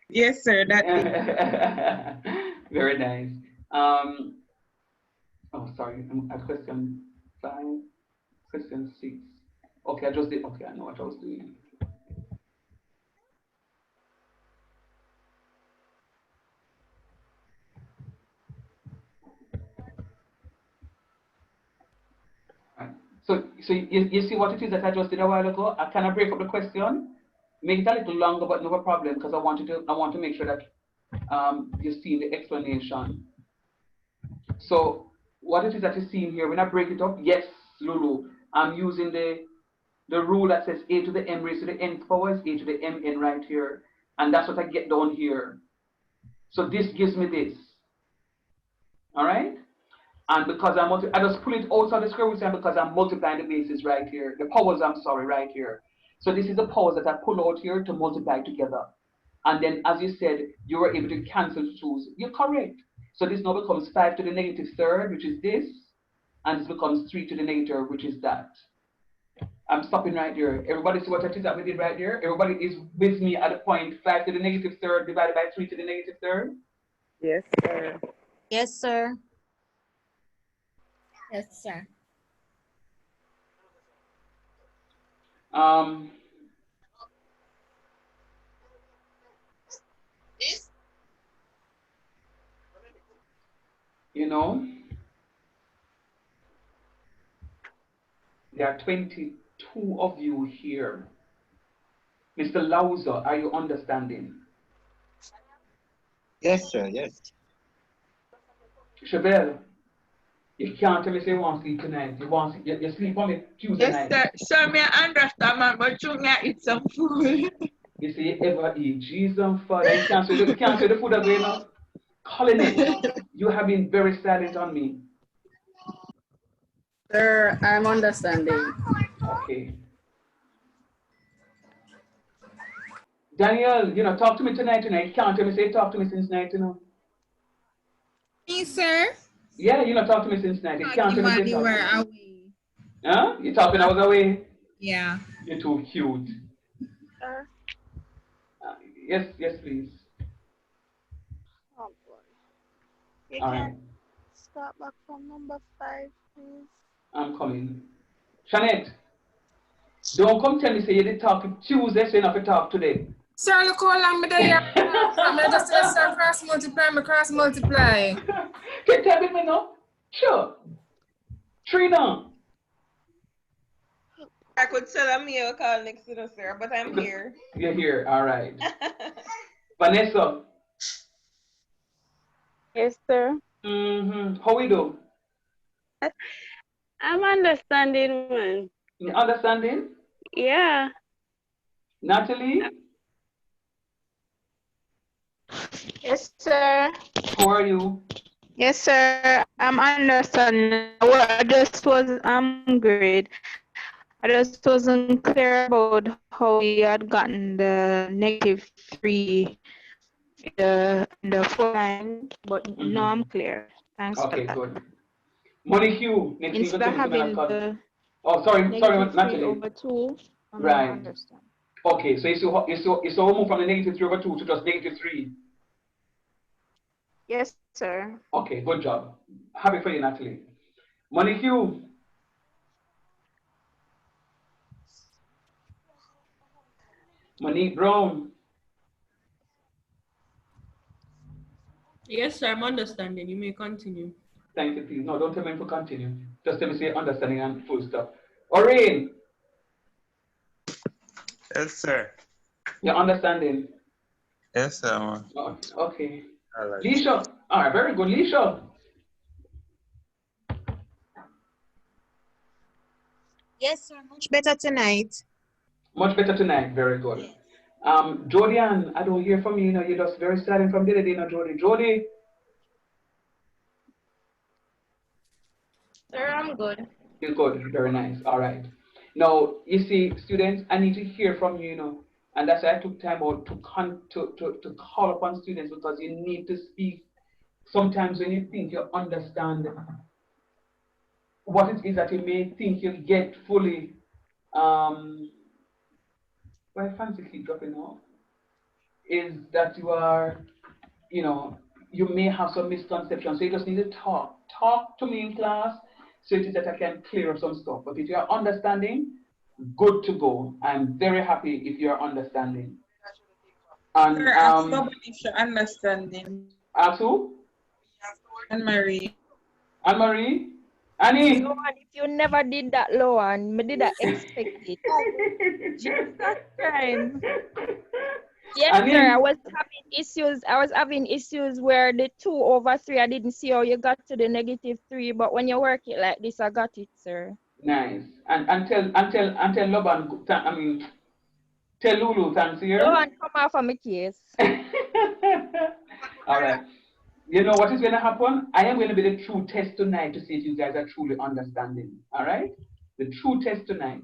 Yes, sir. That day. Very nice. Oh, sorry. I'm at question 5, question 6. Okay, I just did. Okay, I know what I was doing. So you see what it is that I just did a while ago? I kind of break up the question, make it a little longer, but no problem, because I want to make sure that you see the explanation. So what it is that you see here, when I break it up, yes, Lulu, I'm using the rule that says a to the m raised to the nth power is a to the mn right here, and that's what I get down here. So this gives me this. All right? And because I just pull it outside the square root sign because I'm multiplying the bases right here. The powers, I'm sorry, right here. So this is the powers that I pull out here to multiply together. And then, as you said, you were able to cancel 2's. You're correct. So this now becomes 5 to the negative third, which is this. And this becomes 3 to the negative, which is that. I'm stopping right here. Everybody see what it is that we did right here? Everybody is with me at the point 5 to the negative third divided by 3 to the negative third? Yes, sir. Yes, sir. Yes, sir. You know, there are 22 of you here. Mr. Lauser, are you understanding? Yes, sir, yes. Chevelle, you can't tell me say you want to sleep tonight. You sleep on me Tuesday night. Yes, sir. Sir, me understand, man, but you may eat some food. You say you ever eat Jesus and Father. You can't say the food away now. Colin, you have been very silent on me. Sir, I'm understanding. Okay. Daniel, talk to me tonight. You can't tell me say talk to me since night, Me, sir? Yeah, talk to me since night. You can't tell me say You talk were to me. away. Huh? You talking I was away? Yeah. You're too cute. Sir. Yes, please. Oh boy. You All can right. start back from number 5, please. I'm coming. Shanette, don't come tell me say you did talk Tuesday, so you have to talk today. Sir, look how long me there. I just say, sir, cross multiply. Can you tell me now? Sure. 3 now. I could tell a male call next to the sir, but I'm here. You're here. All right. Vanessa. Yes, sir. How we do? I'm understanding, man. You understanding? Yeah. Natalie? Yes, sir. How are you? Yes, sir. I'm understanding. I'm great. I just wasn't clear about how we had gotten the -3 in the full line, but now I'm clear. Thanks for Okay, that. good. Money Q, next thing you Instead tell of me to having call. the Oh, sorry, Natalie. -3/2, I'm not Right. understand. Okay, so you saw move from the -3/2 to just -3. Yes, sir. Okay, good job. Happy for you, Natalie. Money Q. Monique Brown. Yes, sir, I'm understanding. You may continue. Thank you, please. No, don't tell me to continue. Just tell me say understanding and full stop. Orin. Yes, sir. You're understanding? Yes, sir, man. Oh, okay. All right. Leisha. All right, very good. Leisha. Yes, sir. Much better tonight. Much better tonight. Very good. Jodian, I don't hear from you. You're just very silent from the other day, Jody. Jody. Sir, I'm good. You're good. Very nice. All right. Now, you see, students, I need to hear from you, and that's why I took time out to call upon students because you need to speak. Sometimes when you think you understand what it is that you may think you get fully, why fancy keep dropping off, is that you are, you may have some misconceptions. So you just need to talk. Talk to me in class so it is that I can clear up some stuff. But if you're understanding, good to go. I'm very happy if you're understanding. And Sir, ask nobody if you're understanding. ask who? Anne-Marie. Anne-Marie? Annie? Loan, if you never did that, Loan, me did I expect it. Jesus Christ. Yes, Annie? sir. I was having issues where the 2/3, I didn't see how you got to the -3, but when you work it like this, I got it, sir. Nice. And tell Loban, tell Lulu, thanks here. Loan, come off of my case. All right. You know what is going to happen? I am going to be the true test tonight to see if you guys are truly understanding. All right? The true test tonight.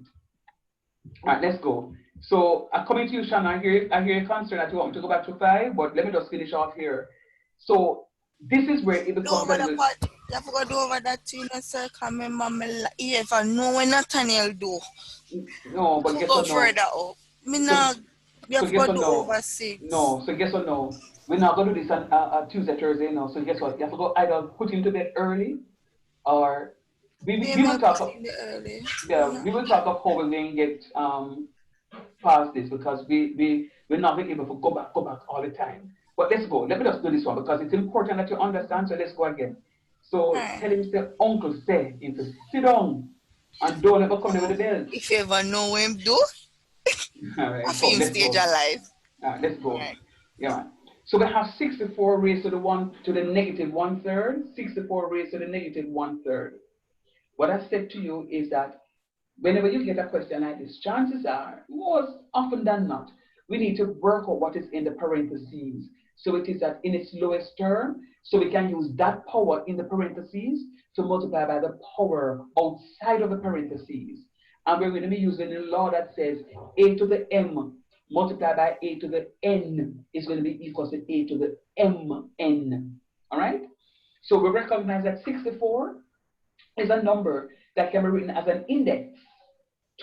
All right, let's go. So, coming to you, Shanna, I hear your concern that you want me to go back to 5, but let me just finish off here. So, this is where it becomes a little... You have to go do over that too, sir. Come in, mama. If I know when Nathaniel do. No, but guess go what? No. further up. Me now, you have to go do over 6. No, so guess what? No. We're not going to do this on Tuesday, Thursday, no. So guess what? You have to go either put him to bed early or we will talk of, yeah, we will talk of how we can get past this because we're not being able to go back all the time. But let's go. Let me just do this one because it's important that you understand. So let's go again. So tell him, say, Uncle say him to sit down and don't ever come there with the bell. If you ever know him do, all right, I feel stage alive. All right, let's go. Right. Yeah, man. So we have 64 raised to the -1/3, 64 raised to the -1/3. What I said to you is that whenever you get a question like this, chances are, most often than not, we need to work out what is in the parentheses. So it is that in its lowest term, so we can use that power in the parentheses to multiply by the power outside of the parentheses. And we're going to be using a law that says a to the m multiplied by a to the n is going to be equal to a to the mn. All right? So we recognize that 64 is a number that can be written as an index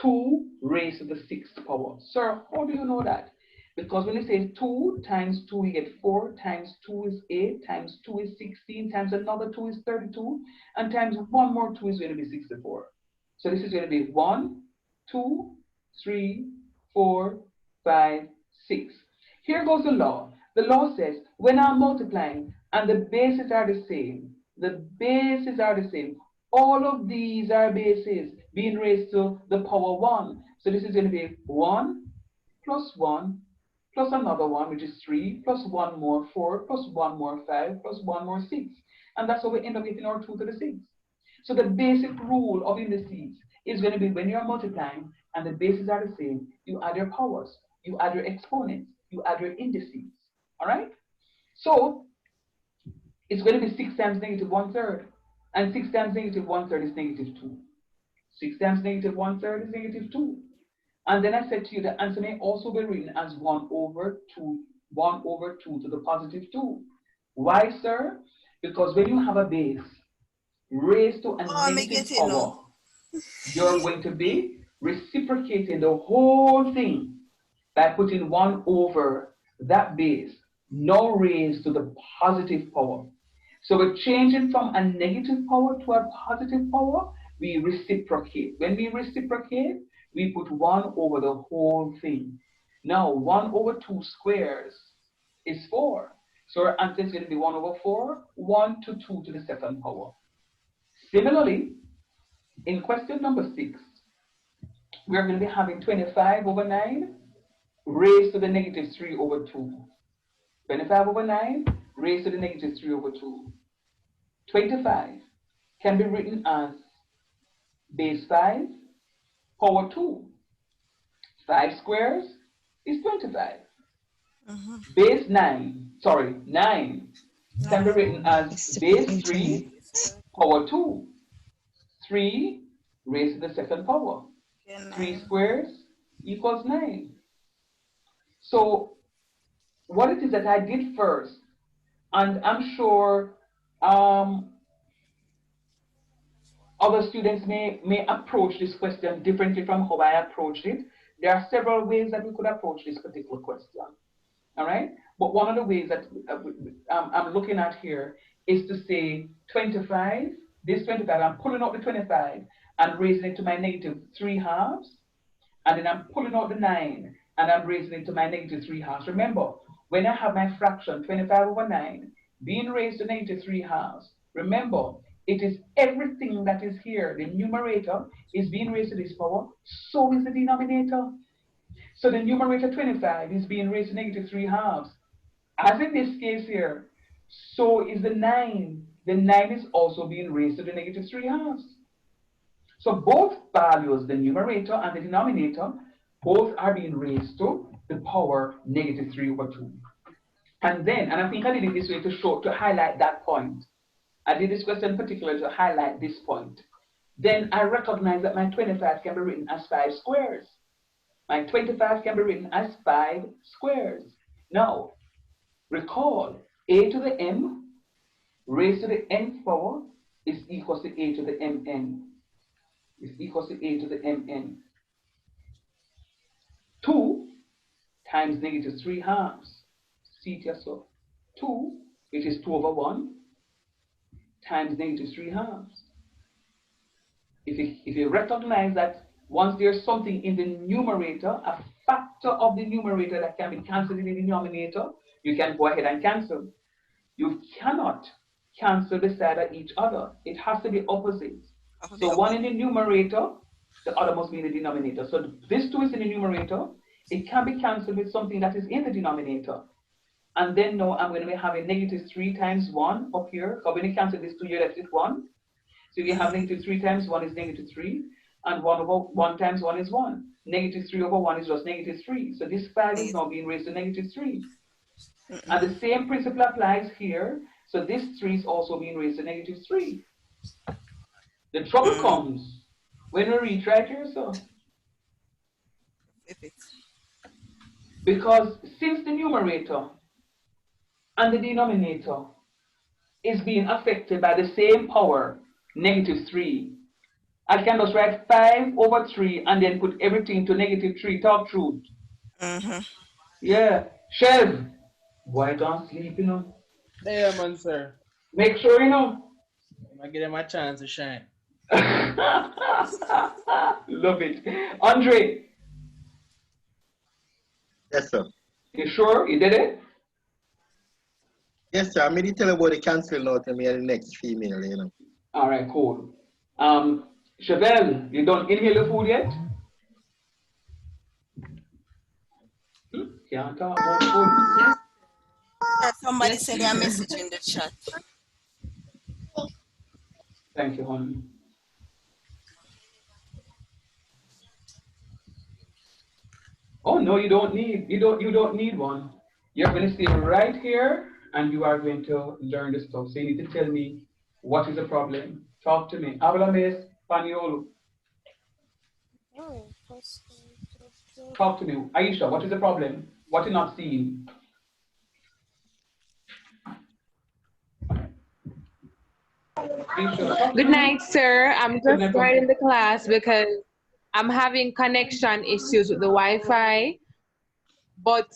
2 raised to the 6th power. Sir, how do you know that? Because when you say 2 times 2, you get 4, times 2 is 8, times 2 is 16, times another 2 is 32, and times one more 2 is going to be 64. So this is going to be 1, 2, 3, 4, 5, 6. Here goes the law. The law says when I'm multiplying and the bases are the same, all of these are bases. being raised to the power 1. So this is going to be 1 plus 1 plus another 1, which is 3, plus 1 more 4, plus 1 more 5, plus 1 more 6. And that's how we end up getting our 2 to the 6. So the basic rule of indices is going to be when you're multiplying and the bases are the same, you add your powers, you add your exponents, you add your indices. All right? So it's going to be 6 times negative 1/3. And 6 times negative 1/3 is negative 2. 6 times negative 1/3 is negative 2. And then I said to you the answer may also be written as 1 over 2, 1 over 2 to the positive 2. Why, sir? Because when you have a base raised to a Oh, I negative get it power, now. you're going to be reciprocating the whole thing by putting 1 over that base, now raised to the positive power. So we're changing from a negative power to a positive power. We reciprocate. When we reciprocate, we put 1 over the whole thing. Now, 1 over 2 squares is 4. So our answer is going to be 1 over 4, 1 to 2 to the second power. Similarly, in question number 6, we're going to be having 25 over 9 raised to the negative 3 over 2. 25 over 9 raised to the negative 3 over 2. 25 can be written as base 5 power 2. 5 squares is 25. Base 9 can be written as base 3 power 2. 3 raised to the second power. 3 squares equals 9. So what it is that I did first, and I'm sure other students may approach this question differently from how I approached it. There are several ways that we could approach this particular question. All right? But one of the ways that I'm looking at here is to say 25, this 25, I'm pulling out the 25 and raising it to my negative 3 halves. And then I'm pulling out the 9 and I'm raising it to my negative 3 halves. Remember, when I have my fraction 25 over 9 being raised to negative 3 halves, remember, it is everything that is here. The numerator is being raised to this power, so is the denominator. So the numerator 25 is being raised to negative 3 halves. As in this case here, so is the 9. The 9 is also being raised to the negative 3 halves. So both values, the numerator and the denominator, both are being raised to the power negative 3 over 2. And then, and I think I did it this way to highlight that point. I did this question particularly to highlight this point. Then I recognize that my 25 can be written as 5 squares. My 25 can be written as 5 squares. Now, recall, a to the m raised to the nth power is equals to a to the mn. Is equals to a to the mn. 2 times negative 3 halves. See it yourself. 2, which is 2 over 1, times negative 3 halves. If you recognize that once there's something in the numerator, a factor of the numerator that can be cancelled in the denominator, you can go ahead and cancel. You cannot cancel beside each other. It has to be opposites. So one in the numerator, the other must be in the denominator. So this 2 is in the numerator. It can be cancelled with something that is in the denominator. And then now I'm going to be having negative 3 times 1 up here. So when you cancel this 2, you're left with 1. So you have negative 3 times 1 is negative 3. And 1 over 1 times 1 is 1. Negative 3 over 1 is just negative 3. So this 5 is now being raised to negative 3. And the same principle applies here. So this 3 is also being raised to negative 3. The trouble comes when we reach right here, so. Because since the numerator and the denominator is being affected by the same power, negative 3, I can just write 5 over 3 and then put everything to negative 3. Talk truth. Yeah. Shelv, why don't sleep, you know? There, man, sir. Make sure you know. I give them a chance to shine. Love it. Andre. Yes, sir. You sure you did it? Yes, sir. I'm going to tell you about the canceling out and me and the next female, you know. All right, cool. Chevelle, you don't inhale the food yet? Can't talk about food. Yes. Somebody Yes. send you a message in the chat. Thank you, honey. Oh no, you don't need one. You're going to stay right here and you are going to learn the stuff. So you need to tell me what is the problem. Talk to me. Háblame español. Talk to me. Aisha, what is the problem? What are you not seeing? Aisha, talk to Good me. night, sir. I'm Good just night, puppy. joining the class because I'm having connection issues with the Wi-Fi, but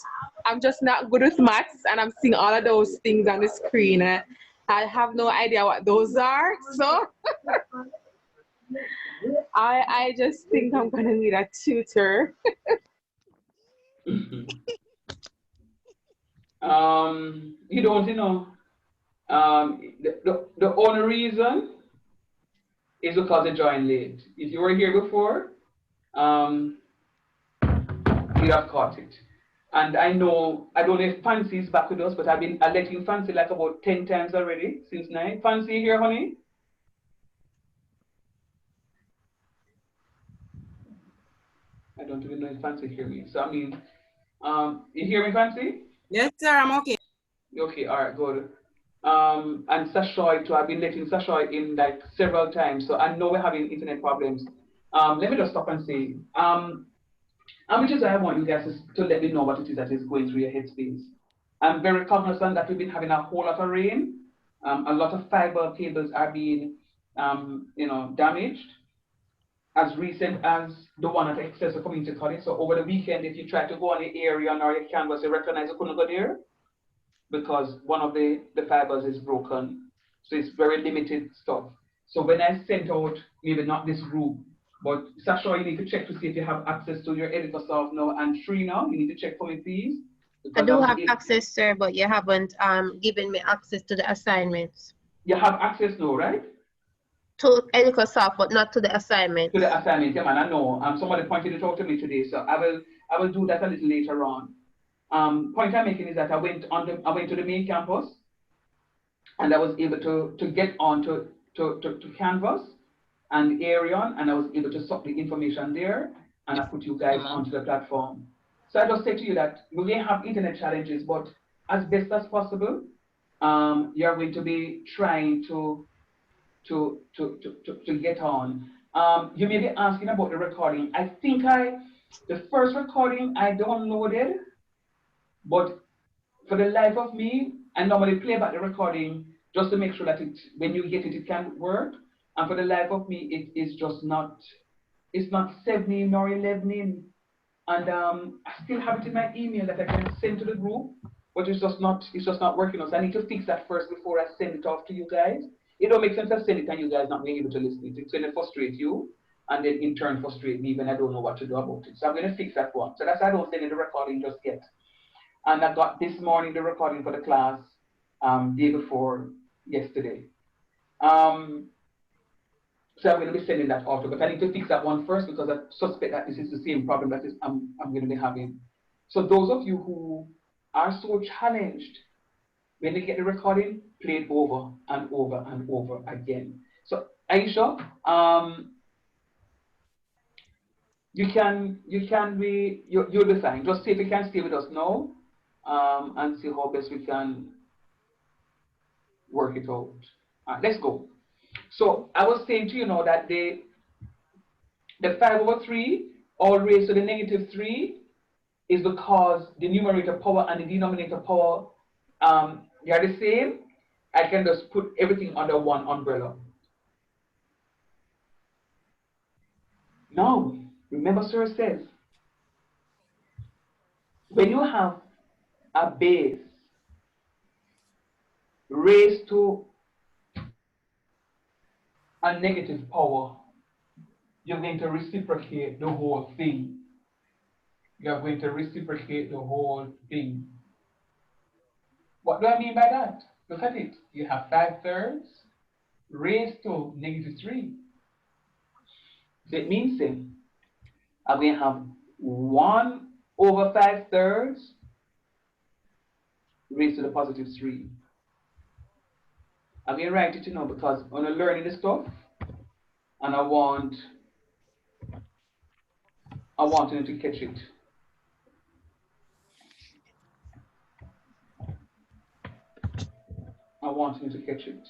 I'm just not good with maths, and I'm seeing all of those things on the screen. I have no idea what those are, so I just think I'm gonna need a tutor. You don't, the only reason is because they joined late. If you were here before, um, you'd have caught it. And I don't know if Fancy is back with us, but I've been letting Fancy like about 10 times already since 9. Fancy here, honey? I don't even know if Fancy hear me. So I mean, you hear me, Fancy? Yes, sir, I'm okay. Okay, all right, good. And Sashoy too. I've been letting Sashoy in like several times, so I know we're having internet problems. Let me just stop and say, how much I want you guys to let me know what it is that is going through your headspace. I'm very cognizant that we've been having a whole lot of rain. A lot of fiber cables are being, damaged. As recent as the one at Excelsior Community College. So over the weekend, if you try to go on the area or your canvas, you recognize you couldn't go there because one of the fibers is broken. So it's very limited stuff. So when I sent out, maybe not this group, but Sasha, you need to check to see if you have access to your editor soft now and Tree now. You need to check for me, please. I Because do have access, sir, but you haven't given me access to the assignments. You have access now, right? To Elicosoft, but not to the assignments. To the assignment, yeah, man. I know. Somebody pointed it out to me today, so I will do that a little later on. Point I'm making is that I went to the main campus, and I was able to get on to Canvas and Arion, and I was able to suck the information there, and I put you guys onto the platform. So I just say to you that we may have internet challenges, but as best as possible, you're going to be trying to get on. You may be asking about the recording. I think the first recording I downloaded, but for the life of me, I normally play back the recording just to make sure that when you get it, it can work. And for the life of me, it is just not, it's not 7 nor 11. And I still have it in my email that I can send to the group, but it's just not working out. So I need to fix that first before I send it off to you guys. It don't make sense to send it and you guys not being able to listen. It's going to frustrate you, and then in turn frustrate me when I don't know what to do about it. So I'm going to fix that one. So that's why I don't send in the recording just yet. And I got this morning the recording for the class, day before yesterday. So I'm going to be sending that off, but I need to fix that one first because I suspect that this is the same problem that I'm going to be having. So those of you who are so challenged, when they get the recording, play it over and over and over again. So Aisha, you'll be fine. Just see if you can stay with us now, and see how best we can work it out. All right, let's go. So I was saying to you now that the 5/3 all raised to the -3 is because the numerator power and the denominator power, they are the same. I can just put everything under one umbrella. Now, remember Sir says, when you have a base raised to a negative power, you're going to reciprocate the whole thing. You're going to reciprocate the whole thing. What do I mean by that? Look at it. You have 5/3 raised to -3. So it means then I'm going to have 1 over 5/3 raised to the positive 3. I'm going to write it, because I'm learning this stuff, and I want you to catch it. I want you to catch it.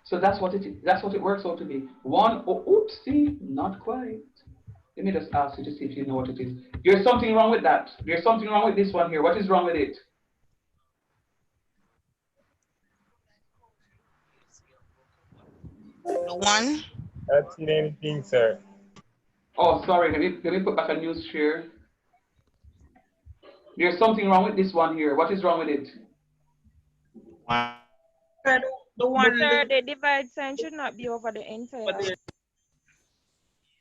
So that's what it works out to be. Oopsie, not quite. Let me just ask you to see if you know what it is. There's something wrong with that. There's something wrong with this one here. What is wrong with it? The 1. That's the anything, sir. Oh, sorry. Let me put back a news share. There's something wrong with this one here. What is wrong with it? The one. Sir, the divide sign should not be over the entire.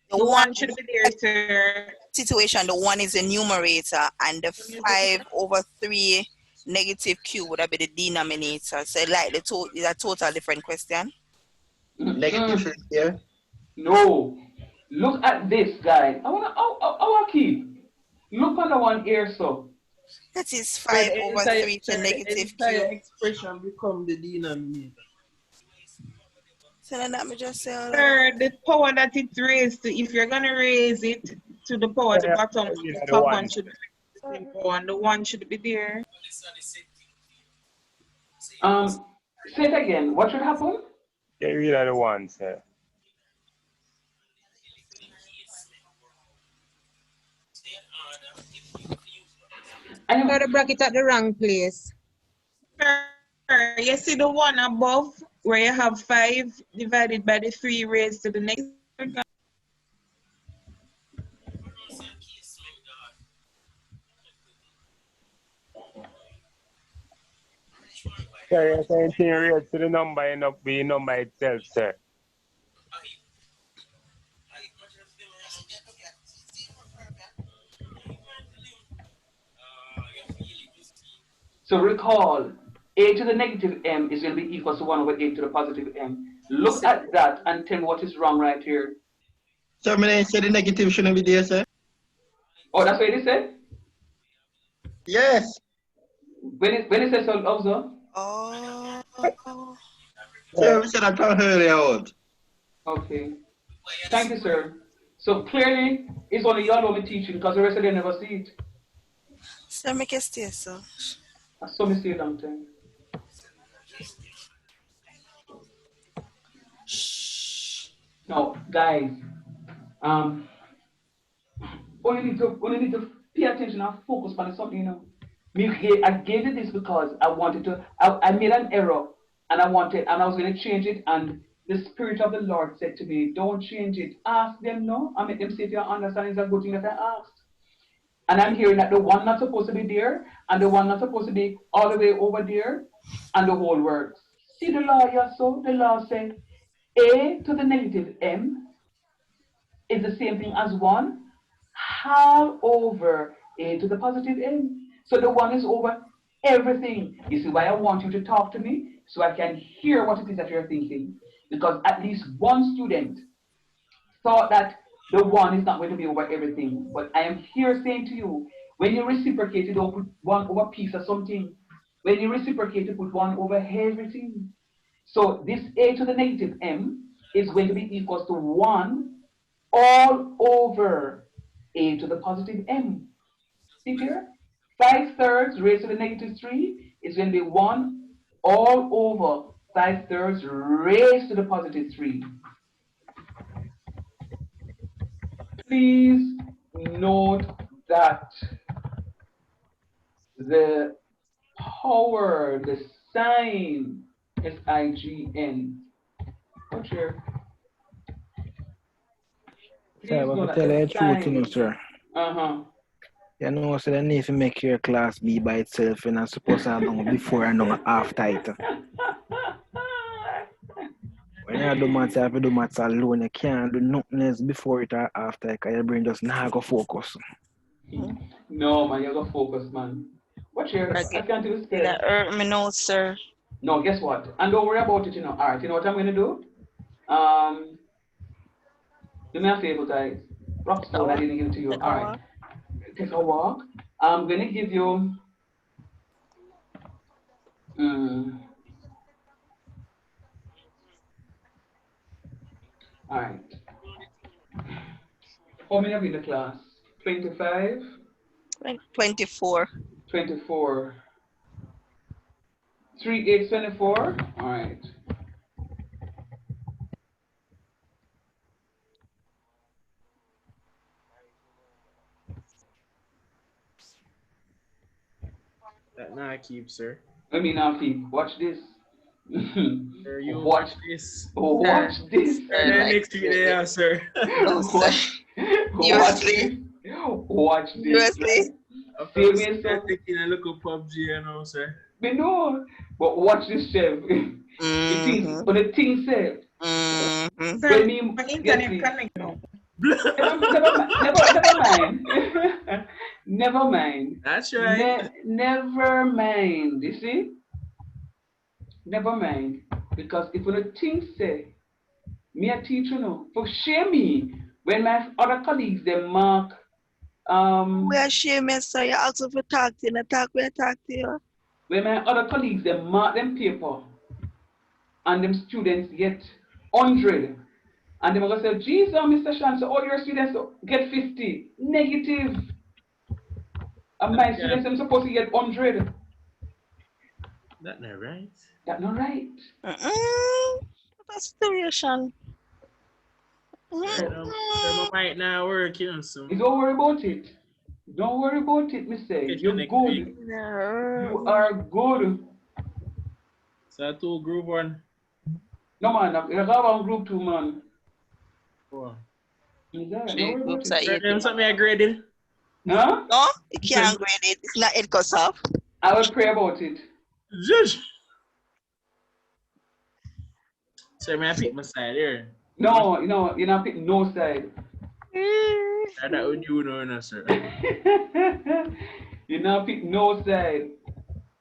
The one should be there, sir. Situation, the 1 is the numerator, and the 5/3 negative q would have been the denominator. So like is a total different question. Negative here. No. Look at this, guys. I want to keep. Look at the one here, so. That is 5/3 to negative q. Expression become the denominator. So then let me just say, Sir, the power that it raised to, if you're gonna raise it to the power at the bottom, the top one should be the same power, and the 1 should be there. Say it again. What should happen? Get rid of the 1, sir. I got a bracket at the wrong place. Sir, you see the 1 above where you have 5 divided by the 3 raised to the next. Sir, you're saying thing raised to the number end up being number itself, sir. So recall, a to the negative m is going to be equal to 1 over a to the positive m. Look at that and tell me what is wrong right here. So I said the negative shouldn't be there, sir. Oh, that's what it said? Yes. When it says so, also? Sir, we said I can't hear you out. Okay. Thank you, sir. So clearly, it's only y'all only teaching because the rest of them never see it. So make a stay, so. I saw me see a long time. Now, guys, you need to pay attention and focus on something, I gave you this because I wanted to, I made an error and I was going to change it, and the Spirit of the Lord said to me, don't change it. Ask them, no. I make them say if you understand it's a good thing that I asked. And I'm hearing that the 1 not supposed to be there, and the 1 not supposed to be all the way over there, and the whole works. See the law here, so the law said a to the negative m is the same thing as 1 half over a to the positive m. So the 1 is over everything. You see why I want you to talk to me? So I can hear what it is that you're thinking. Because at least one student thought that the 1 is not going to be over everything. But I am here saying to you, when you reciprocate, you don't put 1 over a piece of something. When you reciprocate, you put 1 over everything. So this a to the negative m is going to be equal to 1 all over a to the positive m. See here? 5/3 raised to the negative 3 is going to be 1 all over 5/3 raised to the positive 3. Please note that the power, the sign, S-I-G-N. What's here? Sir, I want to tell you the truth, sir. Uh-huh. You know, so they need to make your class be by itself, and I'm supposed to know before and know after it. When you do maths, you have to do maths alone. You can't do nothing else before it or after because your brain just not go focus. No, man, you gotta focus, man. What's your, I can't do spell. That hurt me now, sir. No, guess what? And don't worry about it, you know. All right, you know what I'm gonna do? Do me a favor, guys. Rock stone, I didn't give it to you. All right, take a walk. I'm gonna give you. All right. How many are in the class? 25? 24. 24. 3, 8, 24? All right. That now keep, sir. Let me now keep. Watch this. Sir, you watch this. Watch this. Sir, next week there, sir. No, sir. Watch this. Watch this. Seriously? Save me some. Taking a look at PUBG, you know, sir. Me know. But watch this, chef. When the thing said, when me internet connect now. Never mind. Never mind. That's right. Never mind. You see? Never mind. Because if the thing say, me a teacher no, for shame me, when my other colleagues they mark we are shaming, sir. You ask for talk to you, we talk to you. When my other colleagues they mark them paper and them students get 100 and they're gonna say, geez, Mr. Shan, so all your students get 50. Negative. And my students I'm supposed to get 100. That's not right. That's not right. That's situation. So might not work, you know, so. Don't worry about it. Don't worry about it, Mr. You're good. You are good. So 2 group 1. No man, you have one group 2 man. Oh. Groups are 8. Something I graded. Huh? No, you can't grade it. It's not it goes off. I will pray about it. Judge. So may I pick my side here? No, you're not picking no side. That would you know, sir. You're not picking no side.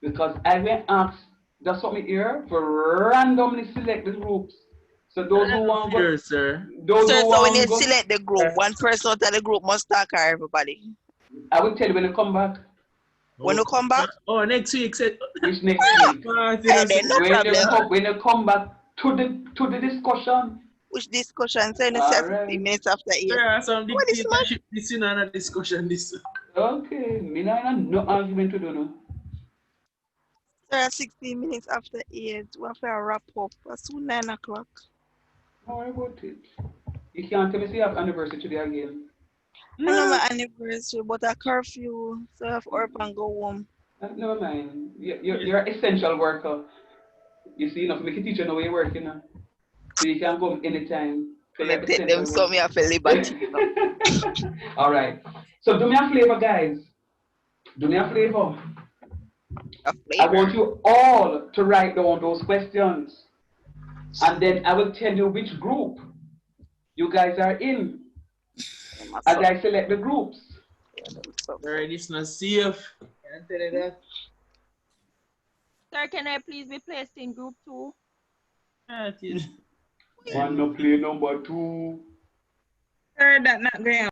Because I went asked, that's what me here, for randomly select the groups. So those who want to go, sir. Those Sir, who so when want you to go, select the group, one person out of the group must talk or everybody. I will tell you when you come back. When you come back? Oh, next week. Which next week? Then no problem. When you come back to the discussion. Which discussion? So you say 15 minutes after 8. Yeah, some What is much? this is not a discussion. This. Okay, me no argument to do no. Sir, 16 minutes after 8. We have to wrap up. As soon 9 o'clock. Don't worry about it. You can't tell me you have anniversary today again. I know my anniversary, but a curfew, so I have to up and go home. Never mind. You're an essential worker. You see, enough make a teacher know where you're working now. So you can come anytime. Let take them so me have a liberty. All right. So do me a flavor, guys. Do me a flavor. I want you all to write down those questions. And then I will tell you which group you guys are in. As I select the groups. Alright, it's not safe. Can't tell you that. Sir, can I please be placed in group 2? One no play number 2. Sir, that not Graham.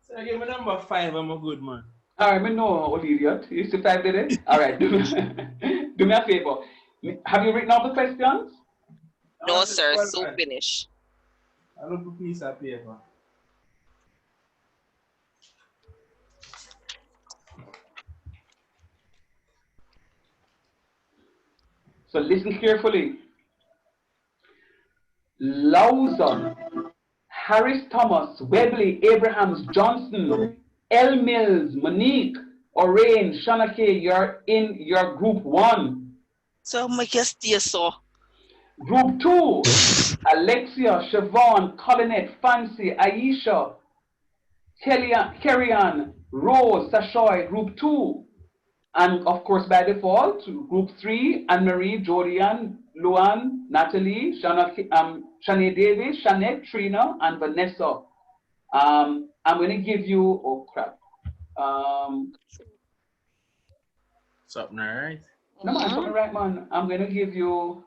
So give me number 5, I'm a good man. Alright, me know, old idiot. You still 5 did it? Alright, do me a favor. Have you written all the questions? No, sir, so finish. I look a piece of paper. So listen carefully. Lawson, Harris Thomas, Webley, Abrahams, Johnson, L. Mills, Monique, Orain, Shanake, you're in your group 1. So make you stay so. Group 2, Alexia, Siobhan, Colinette, Fancy, Aisha, Kerryann, Rose, Sashoy, group 2. And of course, by default, group 3, Anne-Marie, Jodian, Luan, Natalie, Shanae Davis, Shanette, Trina, and Vanessa. I'm going to give you, oh crap. Something all right? No man, something right man. I'm going to give you,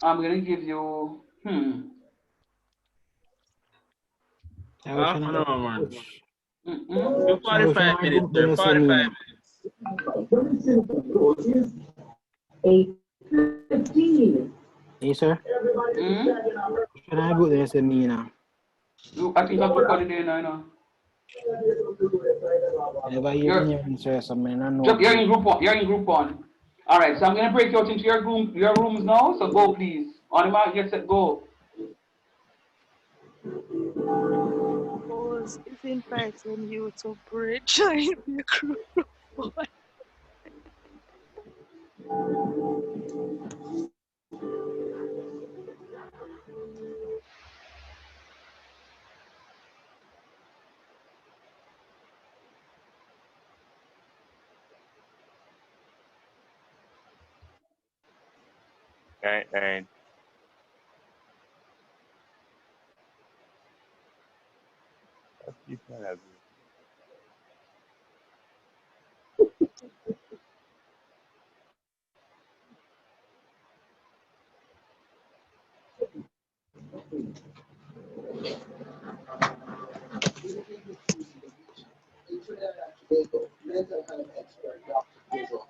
I wish I No, know. man. Mm-mm. Do I wish I 45 know minutes, good sir. thing you say 45 me. Yes, sir. Should I go there say me now? I think I click on it there now, you know. Whenever you You're, hear me say something, I know. you're in group one. You're in group one. All right, so I'm going to break you out into your rooms now. So go, please. On the mark, get set, go. Was is inviting you to bridge join the group. Right. People have mental health expert Dr. Hazel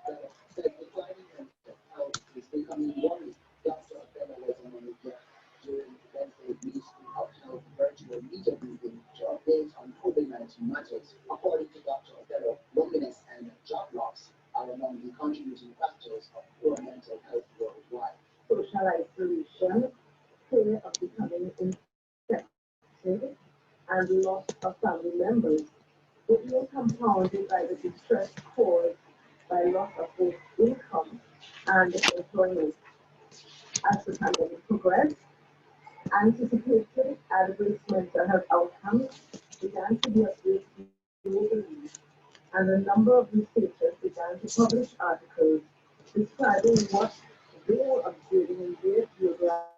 said declining mental health is becoming worrying. Dr. Abella was among the guests during Wednesday's Ministry of Health virtual media briefing to update on COVID-19 matters. According to Dr. Abella, loneliness and job loss are among the contributing factors of poor mental health worldwide. Social isolation, fear of becoming infected, and loss of family members would be compounded by the distress caused by loss of both income and employment. As the pandemic progressed, anticipated adverse mental health outcomes began to be observed globally, and a number of researchers began to publish articles describing what they were observing in their geographic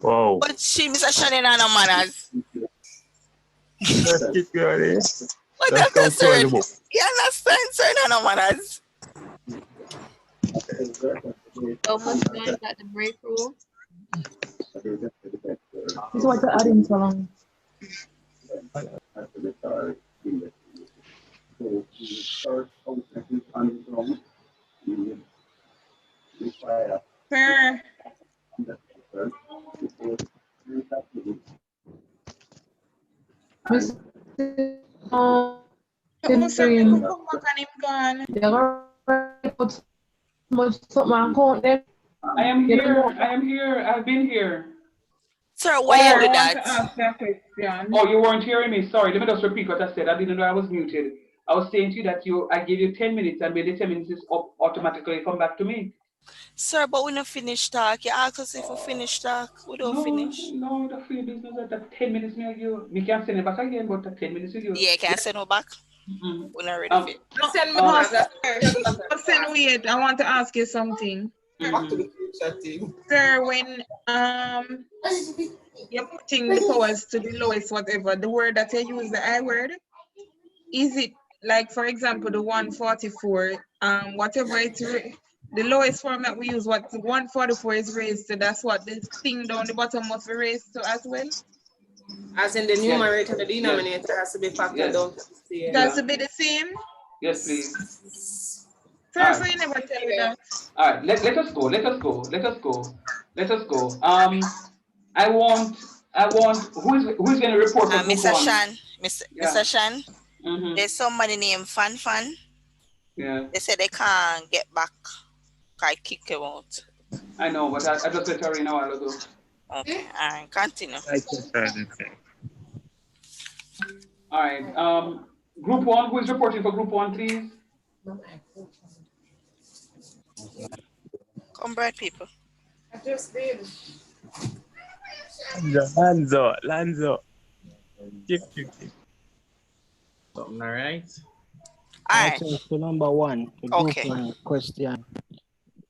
Wow. But she, Mr. Shannon, and no manners. Just keep going. What Just Dr. come close the Sir? book. You understand, sir? No manners. So much noise at the break room. This is what you're adding so long. Sir, Miss also, me Green, could come back and him gone. you're gonna put much something on count then. I am You don't here. know. I am here. I've been here. Sir, why Sir, you I do want that? to ask you a question. Oh, you weren't hearing me. Sorry. Let me just repeat what I said. I didn't know I was muted. I was saying to you that I gave you 10 minutes and when the 10 minutes is up, automatically come back to me. Sir, but we not finish talk. You ask us if we finish talk. We don't finish. No, that's for your business. That 10 minutes me you. Me can send it back again, but that 10 minutes with you. Yeah, can I send her back? Mm-hmm. We're not ready for it. No, Send me no, back. sir, sir, wait. I want to ask you something. Back to the future thing. Sir, when you're putting the powers to the lowest, whatever, the word that you use, the I word, is it like, for example, the 144, whatever it's the lowest form that we use, what the 144 is raised to, that's what this thing down the bottom must be raised to as well? As in the Yes. numerator, the Yes. denominator has to be factored down to the same. It has to be the same? Yes, please. Sir, All so right. you never tell me that. All right. Let us go. Let us go. Let us go. Let us go. I want. Who's going to report for group Mr. one? Shan, Mr. Shan, Mm-hmm. there's somebody named Fan Fan. Yeah. They said they can't get back. I kick him out. I know, but I just let her in a while ago. Okay, all right, continue. All right. Group one. Who is reporting for group one, please? Come, bright people. I just did. Lanzo. Keep. Something all right? All Alright, right. so number one, the group Okay. one question.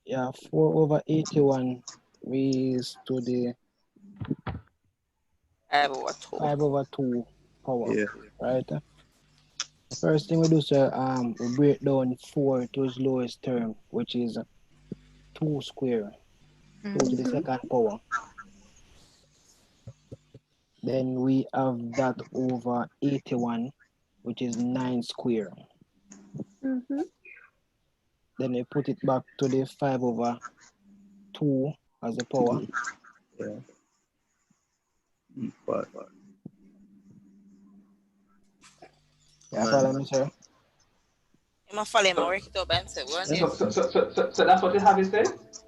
Yeah, 4/81 raised to the 5/2. 5/2 power. Yeah. Right? First thing we do, sir, we break down 4 to its lowest term, which is 2 square, 2 to the second power. Then we have that over 81, which is 9 square. Then we put it back to the 5/2 as the power. Yeah. But Yeah, follow me, sir. You must follow him. Work it up by himself. So that's what you have, you said?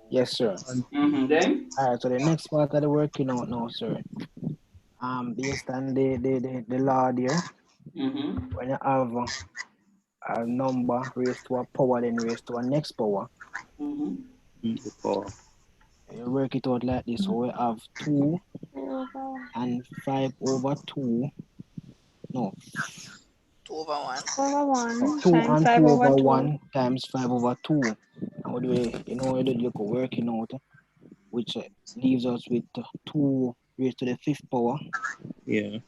Yes, sir. Mm-hmm. Then? All right, so the next part of the working out now, sir. Based on the law there, when you have a number raised to a power, then raised to a next power, you work it out like this. So we have 2 and 5/2. No. 2/1. 2 and 2/1 times 5/2. And what do we, we do the working out, which leaves us with 2 raised to the 5th power. yeah.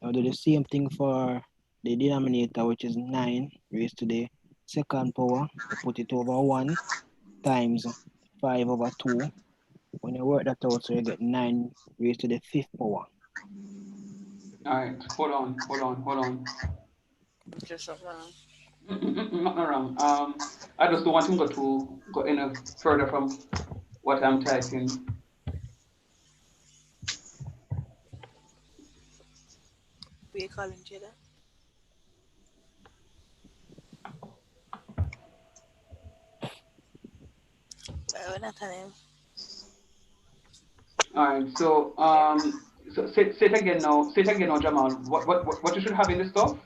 Now do the same thing for the denominator, which is 9 raised to the second power. You put it over 1 times 5/2. When you work that out, so you get 9 raised to the 5th power. All right. Hold on. Just around. Not wrong. I just don't want him to go any further from what I'm typing. What are you calling Jada? We're not telling. All right, so say it again now. Say it again now, Jamal. What you should have in the stuff?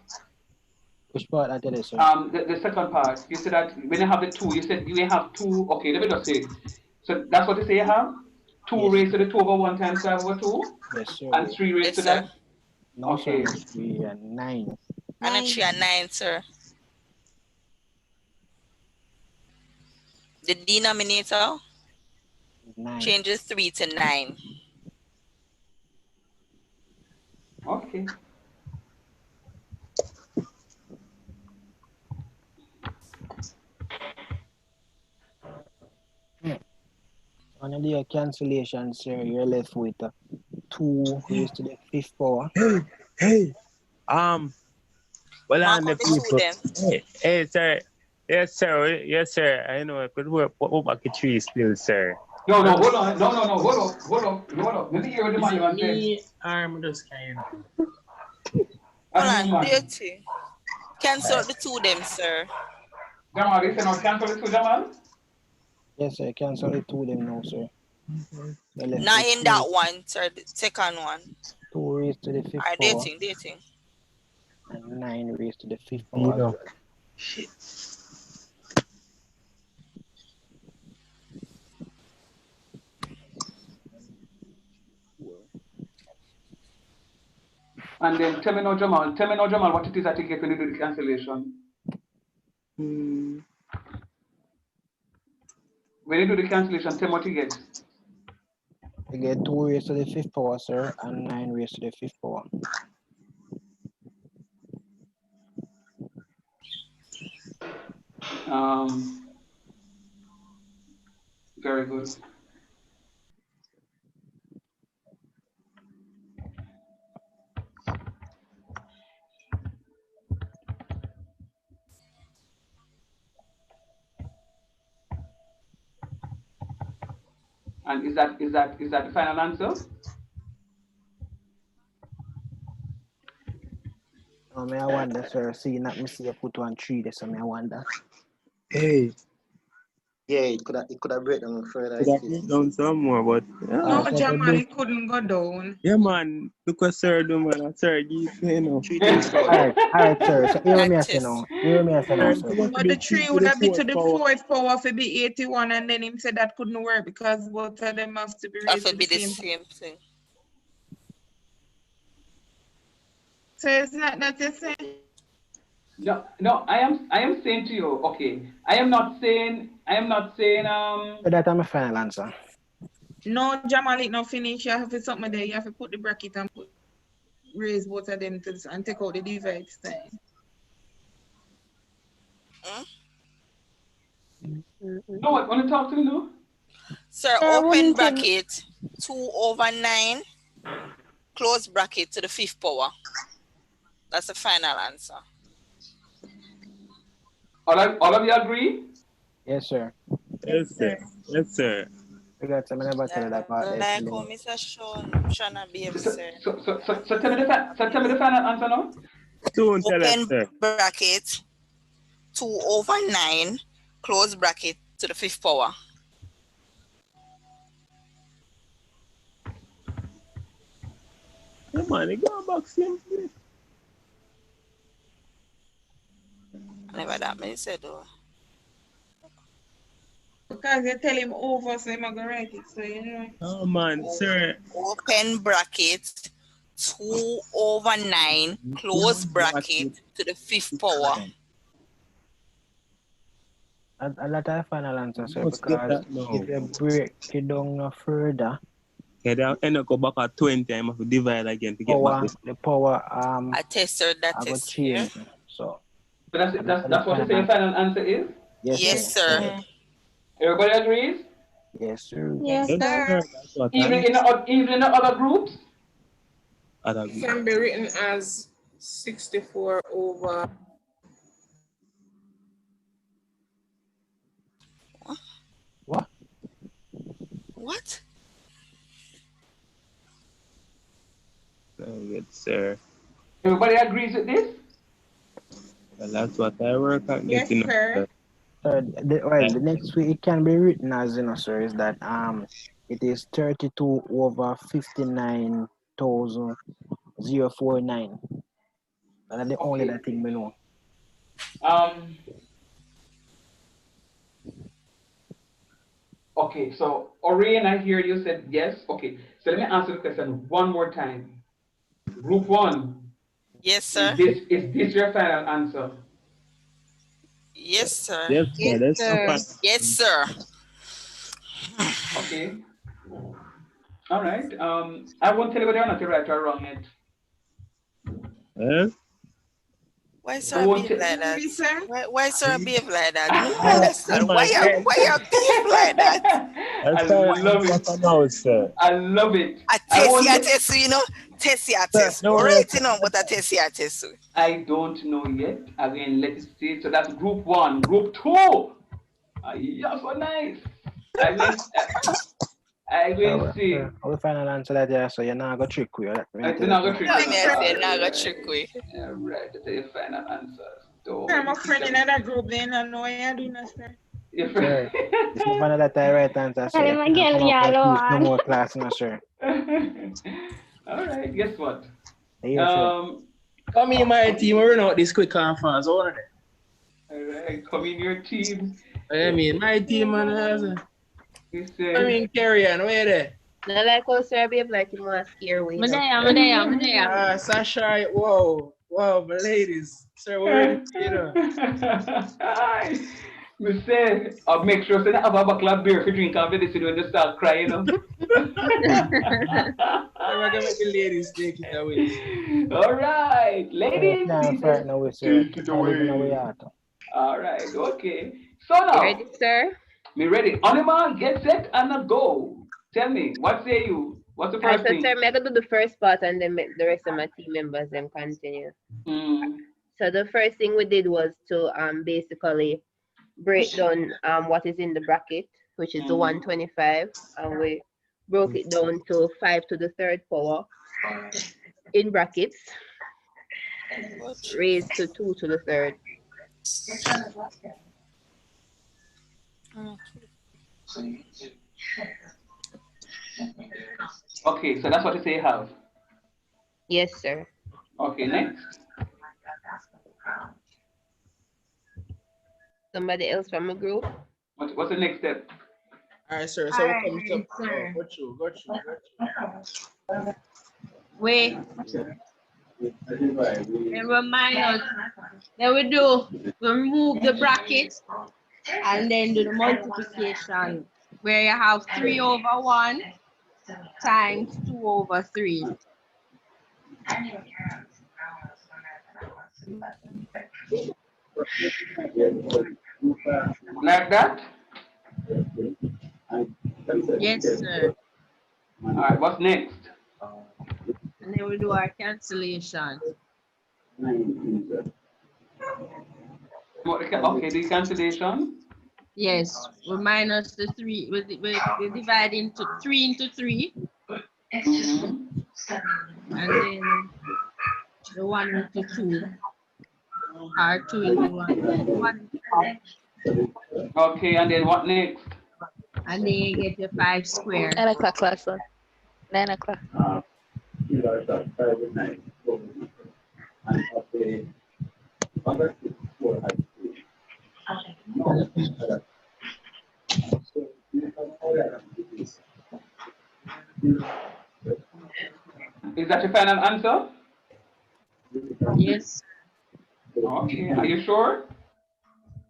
Which part I tell you, sir? The second part. You said that when you have the 2, you said you have 2. Okay, let me just say. So that's what you say you have? 2 Yes, raised to the 2 over 1 times 5 over 2? yes, sir. And 3 raised Yes, to sir. that? No, sir. Okay. 3 and 9. And a 3 and 9, sir. The denominator 9. changes 3 to 9. Okay. On the cancellation, sir, you're left with 2 raised to the 5th power. Hey. Well, Mark on the out the 2 people. then. Hey, sir. Yes, sir. I know I could work back a 3 still, sir. No, hold on. No, hold up. Let me hear what the Is it man say. me or I'm just kind of? Hold on, dirty. Cancel the 2 them, sir. Jamal, you say not cancel the 2, Jamal? Yes, sir. Cancel the 2 them now, sir. You're left Not with in that one, sir. The second one. 2 raised to the 5th Alright, power. dating. And 9 raised to the 5th You power as know. well. Shit. And then tell me now, Jamal, what it is that you get when you do the cancellation. When you do the cancellation, tell me what you get. You get 2 raised to the 5th power, sir, and 9 raised to the 5th power. Very good. And is that the final answer? I wonder, sir. See, not me see you put 1 3 there, so I wonder. Hey. Yeah, it could have break down further. Could have break down some more, but No, Jamal, it couldn't go down. yeah, man. Look what sir do, man. Sir, give me, you know. Alright, sir. So hear me I say now. Sir. But the 3 would have been to the 4th power for be 81, and then him said that couldn't work because both of them have to be That raised to would the be the same. same thing. So it's not that you say? No, I am saying to you, okay. I am not saying So that's my final answer. No, Jamal, it not finish. You have to something there. You have to put the bracket and raise both of them and take out the divide sign. No, what? Want to talk to me now? Sir, open bracket 2 over 9, close bracket to the 5th power. That's the final answer. All of you agree? Yes, sir. Yes, sir. I got some never tell that part there. Like how Mr. Shana behave, sir. So tell me the final answer now. Open bracket 2 over 9, close bracket to the 5th power. Yeah, man, you go back simply. Never that many said though. Because you tell him over, so he's going to write it. So, you know. Oh, man, sir. Open bracket 2 over 9, close bracket to the 5th power. I let our final answer, sir, because if you break it down no further, yeah, then end up go back at 20 and have to divide again to get back this. The power I tested that I got test. change. Yeah? So that's what you say your final answer is? Yes, sir. Everybody agrees? Yes, sir. Yes, sir. Even in the other groups? It can be written as 64 over. What? What? Very good, sir. Everybody agrees with this? Well, that's what I work at Yes, getting up, sir. sir. The next way it can be written as, sir, is that it is 32 over 59,049. That's the only Okay. that thing we know. Um. Okay. So Orion, I hear you said yes. Okay. So let me answer the question one more time. Group one. Yes, sir. Is this your final answer? Yes, sir. Yes, sir. Yes, That's the sir. fact. Yes, sir. Okay. All right. I won't tell you whether or not you're right or wrong yet. Eh? Why, I sir, won't behave tell. like that? Really, sir? Why, sir, behave like that? Me no Come understand. on, sir. Why you behave like that? I That's our love answer it. for now, sir. I love it. I I test you, won't. I test you, Test you, I Sir, test you. no, Alright, sir. but I test you, I test you. I don't know yet. Again, let it stay. So that's group one. Group two. Yeah, so nice. I will. I will see. Our final answer that there, so you're not gonna trick you. That I mean did tell you not go now. trick Tell you. me, I say, now go trick we. All right. That's your final answers. Don't I'm a worry. friend in another group, then I know what you're doing, sir. Your Sir, if you find out that the right answer, so Tell you him can't again, come up and y'all teach no on. more class, sir. All right. Guess what? Here, sir. Come in my team, we're not this quick and fast. All right. All right. Come in your team. I mean, my team, man. He I said. mean, carry on, where there? Not like how sir behave like you want to scare away. Me there. Sasha, whoa, my ladies. Sir, we're ready for you know. Me say, I'll make sure say have a buckle of beer if you drink after this, when you start crying. I'm gonna make the ladies take it away. All right, You ladies, can't please frighten away, sir. take it Can't live in away. our heart. All right, okay. So You now, ready, sir? me ready. Animal, get set and a go. Tell me, what say you? What's the Alright, first so thing? sir, I'm gonna do the first part and then make the rest of my team members then continue. So the first thing we did was to basically break down what is in the bracket, which is the 125, and we broke it down to 5 to the third power in brackets, raised to 2 to the third. Okay, so that's what you say you have. Yes, sir. Okay, next. Somebody else from the group? What's the next step? All right, sir. So All we right, come to sir. go through. Wait. Then remind us. Then we remove the bracket and then do the multiplication where you have 3 over 1 times 2 over 3. Like that? Yes, sir. All right, what's next? And then we do our cancellation. Okay, the cancellation. Yes, we minus the 3. We divide into 3 into 3. And then the 1 into 2. Or 2 into 1. Okay, and then what next? And then you get your 5 squared. 9 o'clock class one. 9 o'clock. Is that your final answer? Yes. Okay, are you sure?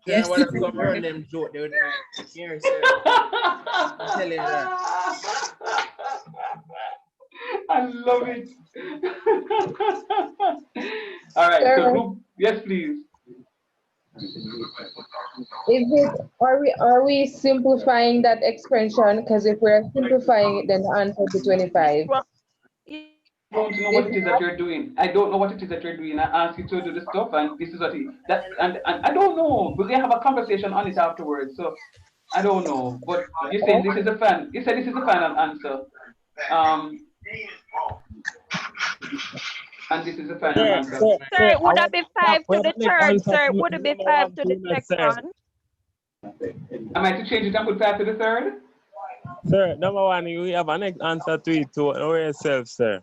Yes. What come around them joke? They would like, here, sir. I'm telling you that. I love it. All right, so group, yes, please. Are we simplifying that expression? Because if we're simplifying it, then the answer would be 25. I don't know what it is that you're doing. I don't know what it is that you're doing. I ask you to do the stuff, and this is what and I don't know. We're gonna have a conversation on it afterwards. So I don't know, but you saying this is the final. You said this is the final answer. And this is the final Sir, answer. sir, Sir, sir, it I would have want been to 5 to the make third, answer sir. to It would have been number 5 one to the peanut, sir. second. Am I to change it and put 5 to the third? Sir, number one, you have an next answer to it to know yourself, sir.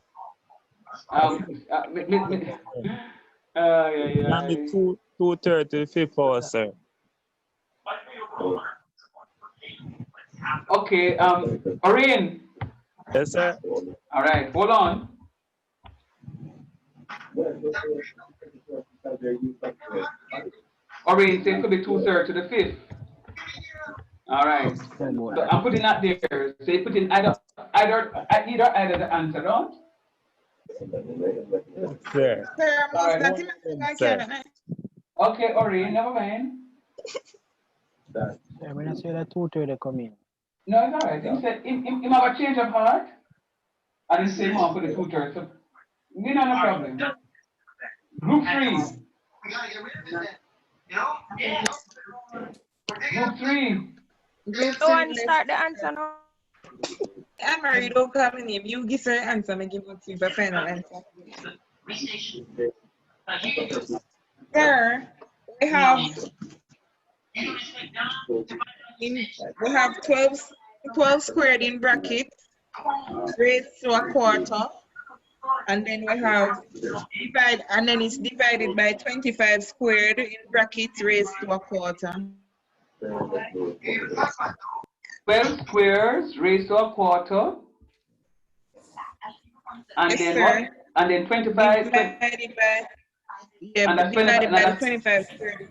Yeah. Can be two-thirds to the fifth hour, sir. Okay, Orion. Yes, sir. All right, hold on. Orion said it could be 2/3 to the 5th. All right. So I'm putting that there. So you put in either the answer, don't? Sir. Sir, All most right. that I can. Okay, Orion, never mind. Sir, when I say that 2:30 come in. No, it's all right. He said he have a change of heart. And he said he want to put the 2/3. So, you know, no problem. Group 3. Group 3. Group Go 3, and start the answer now. Anne-Marie, don't call me name. You give her answer, I give it to you for final answer. Sir, we have 12 squared in brackets raised to a quarter, and then we have and then it's divided by 25 squared in brackets raised to a quarter. 12 squares raised to a quarter. And Yes, then sir. what? And then 25. Divided by, yeah, And that's divided by the 25 25 squared.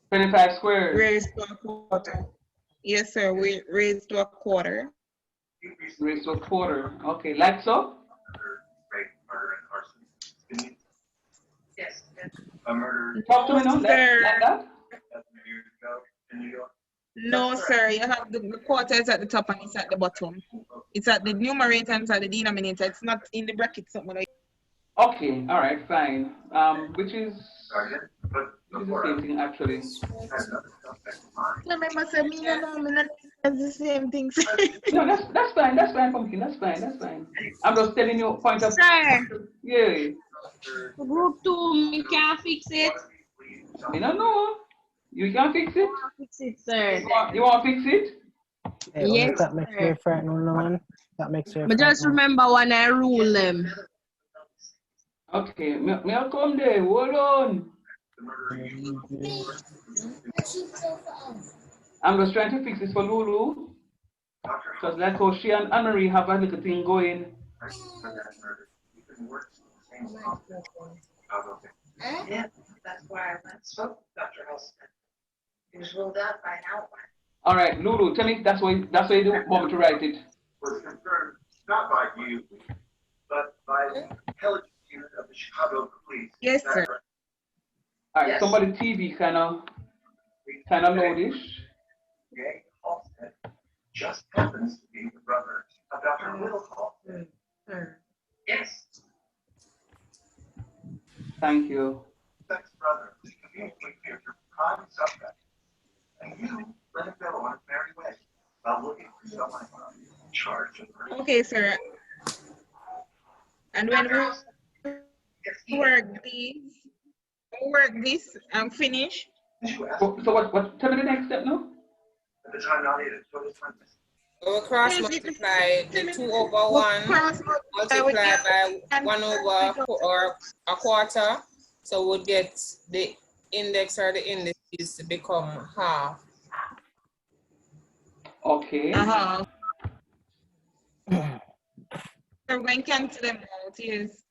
25 squares. Raised to a quarter. Yes, sir. We raised to a quarter. Raised to a quarter. Okay, like so? Talk to me now, like that? No, sir. You have the quarter is at the top and it's at the bottom. It's at the numerator and it's at the denominator. It's not in the bracket something like. Okay, all right, fine. Which is the same thing actually. Remember, sir, me not the same thing. No, that's fine, Pumpkin, that's fine. I'm just telling you point of. Sir. Yeah. Group 2, me can't fix it. I don't know. You can fix it? Fix it, sir. You want to fix it? Hey, Yes, that makes sir. you frightened, no man. That makes you But just remember when I rule them. Okay, I'll come there. Hold on. I'm just trying to fix this for Lulu. Because like how she and Anne-Marie have a little thing going. Yeah, that's why I went spoke with Dr. Helston. He was ruled out by an outline. All right, Lulu, tell me that's why you want me to write it. Was confirmed not by you, but by the intelligence unit of the Chicago Police. Yes, sir. All right, somebody TV kind of loadish. Jay Halstead just happens to be the brother of Dr. Will Halstead. Yes. Thank you. Sex brother is conveniently your prime suspect. And you let him go on his merry way while looking for someone in charge of her. Okay, sir. And when we work this and finish. So what? Tell me the next step now. At the time not needed, so this one. We cross multiply the 2 over 1 multiplied by 1 over or a quarter. So we'll get the index or the indices to become half. Okay. We're going to cancel them out, yes.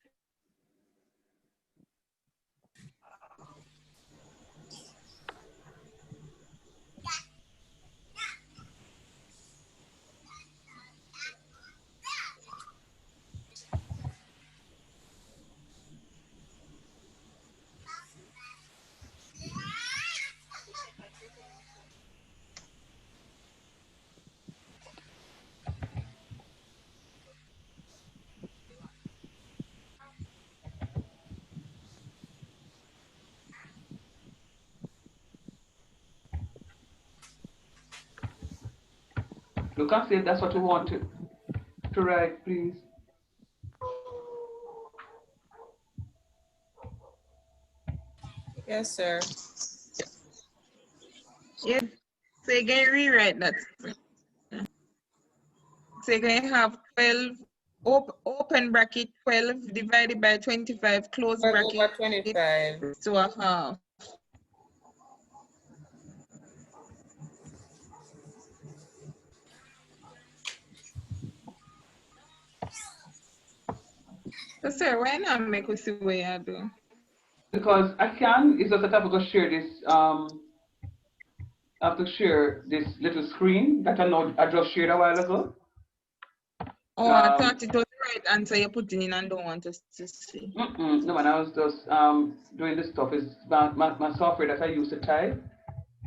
Look and see if that's what you want to write, please. Yes, sir. Yes, so you can rewrite that. So you can have 12, open bracket 12 divided by 25, close 12 bracket over 25. to a half. So sir, why not make us see what you do? Because I can, it's just that I have to share this, I have to share this little screen that I just shared a while ago. Oh, I thought it was the right answer you're putting in and don't want us to see. No, man, I was just doing this stuff. It's my software that I use to type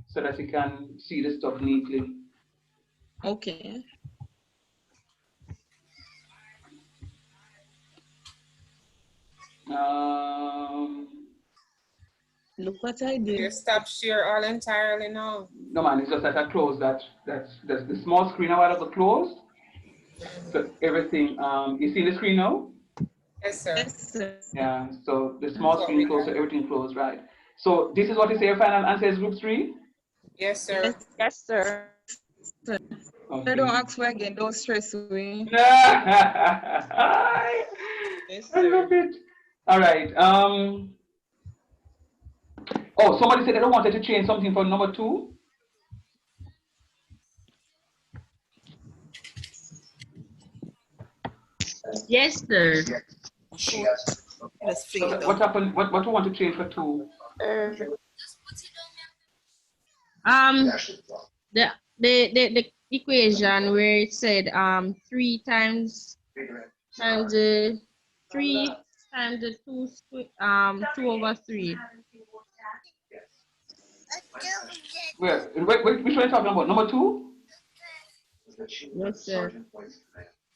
so that you can see the stuff neatly. Okay. Look what I did. You stop share all entirely now. No, man, it's just that I closed that's the small screen a while ago closed. So everything, you see the screen now? Yes, sir. Yes, sir. Yeah, so the small screen closed, so everything closed, right? So this is what you say your final answer is group 3? Yes, sir. Yes, sir. Okay. Don't ask for again, don't stress me. I love it. All right. Oh, somebody said they don't wanted to change something for number 2. Yes, sir. Let's figure it What out. happened? What do you want to change for 2? The equation where it said 3 times the 3 times the 2 2 over 3. Which one are you talking about? Number 2? Yes, sir.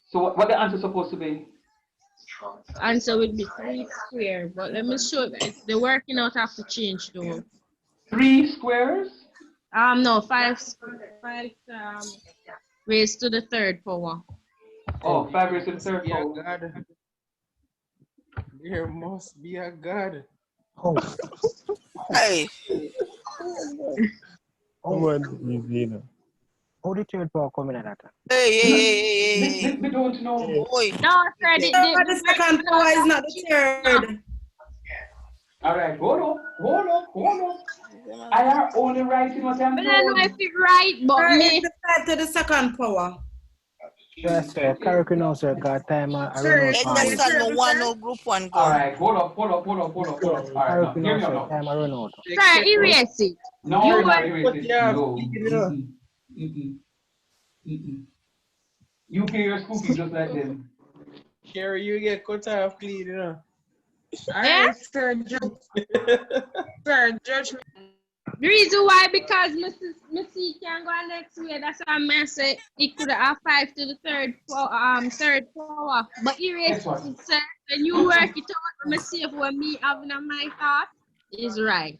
So what the answer supposed to be? Answer would be 3 square, but let me show you. The working out have to change though. 3 squares? No, 5 raised to the 3rd power. Oh, 5 raised to the 3rd power. God. There must be a God. Oh. Hey. Oh, the 3rd power coming at that? Hey. We don't know. No, sir. The second power is not the 3rd. All right, hold on. I are only writing what I'm told. I don't know if it's right, but me. It's the 5 to the second power. Yes, sir. Correct now, sir. Because time I run out. Understand no one no group 1 go. All right, hold up. All right, now, hear me out now. Time I run out. Sir, erase it. No, erase it. No. You pay your school fee just like them. Carrie, you get cut off clean, you know. All right, sir, judge me. The reason why, because Missy can go next way. That's why I say it could have 5 to the 3rd power. But erase it, sir. When you work it out, let me see if what me having on my thought is right.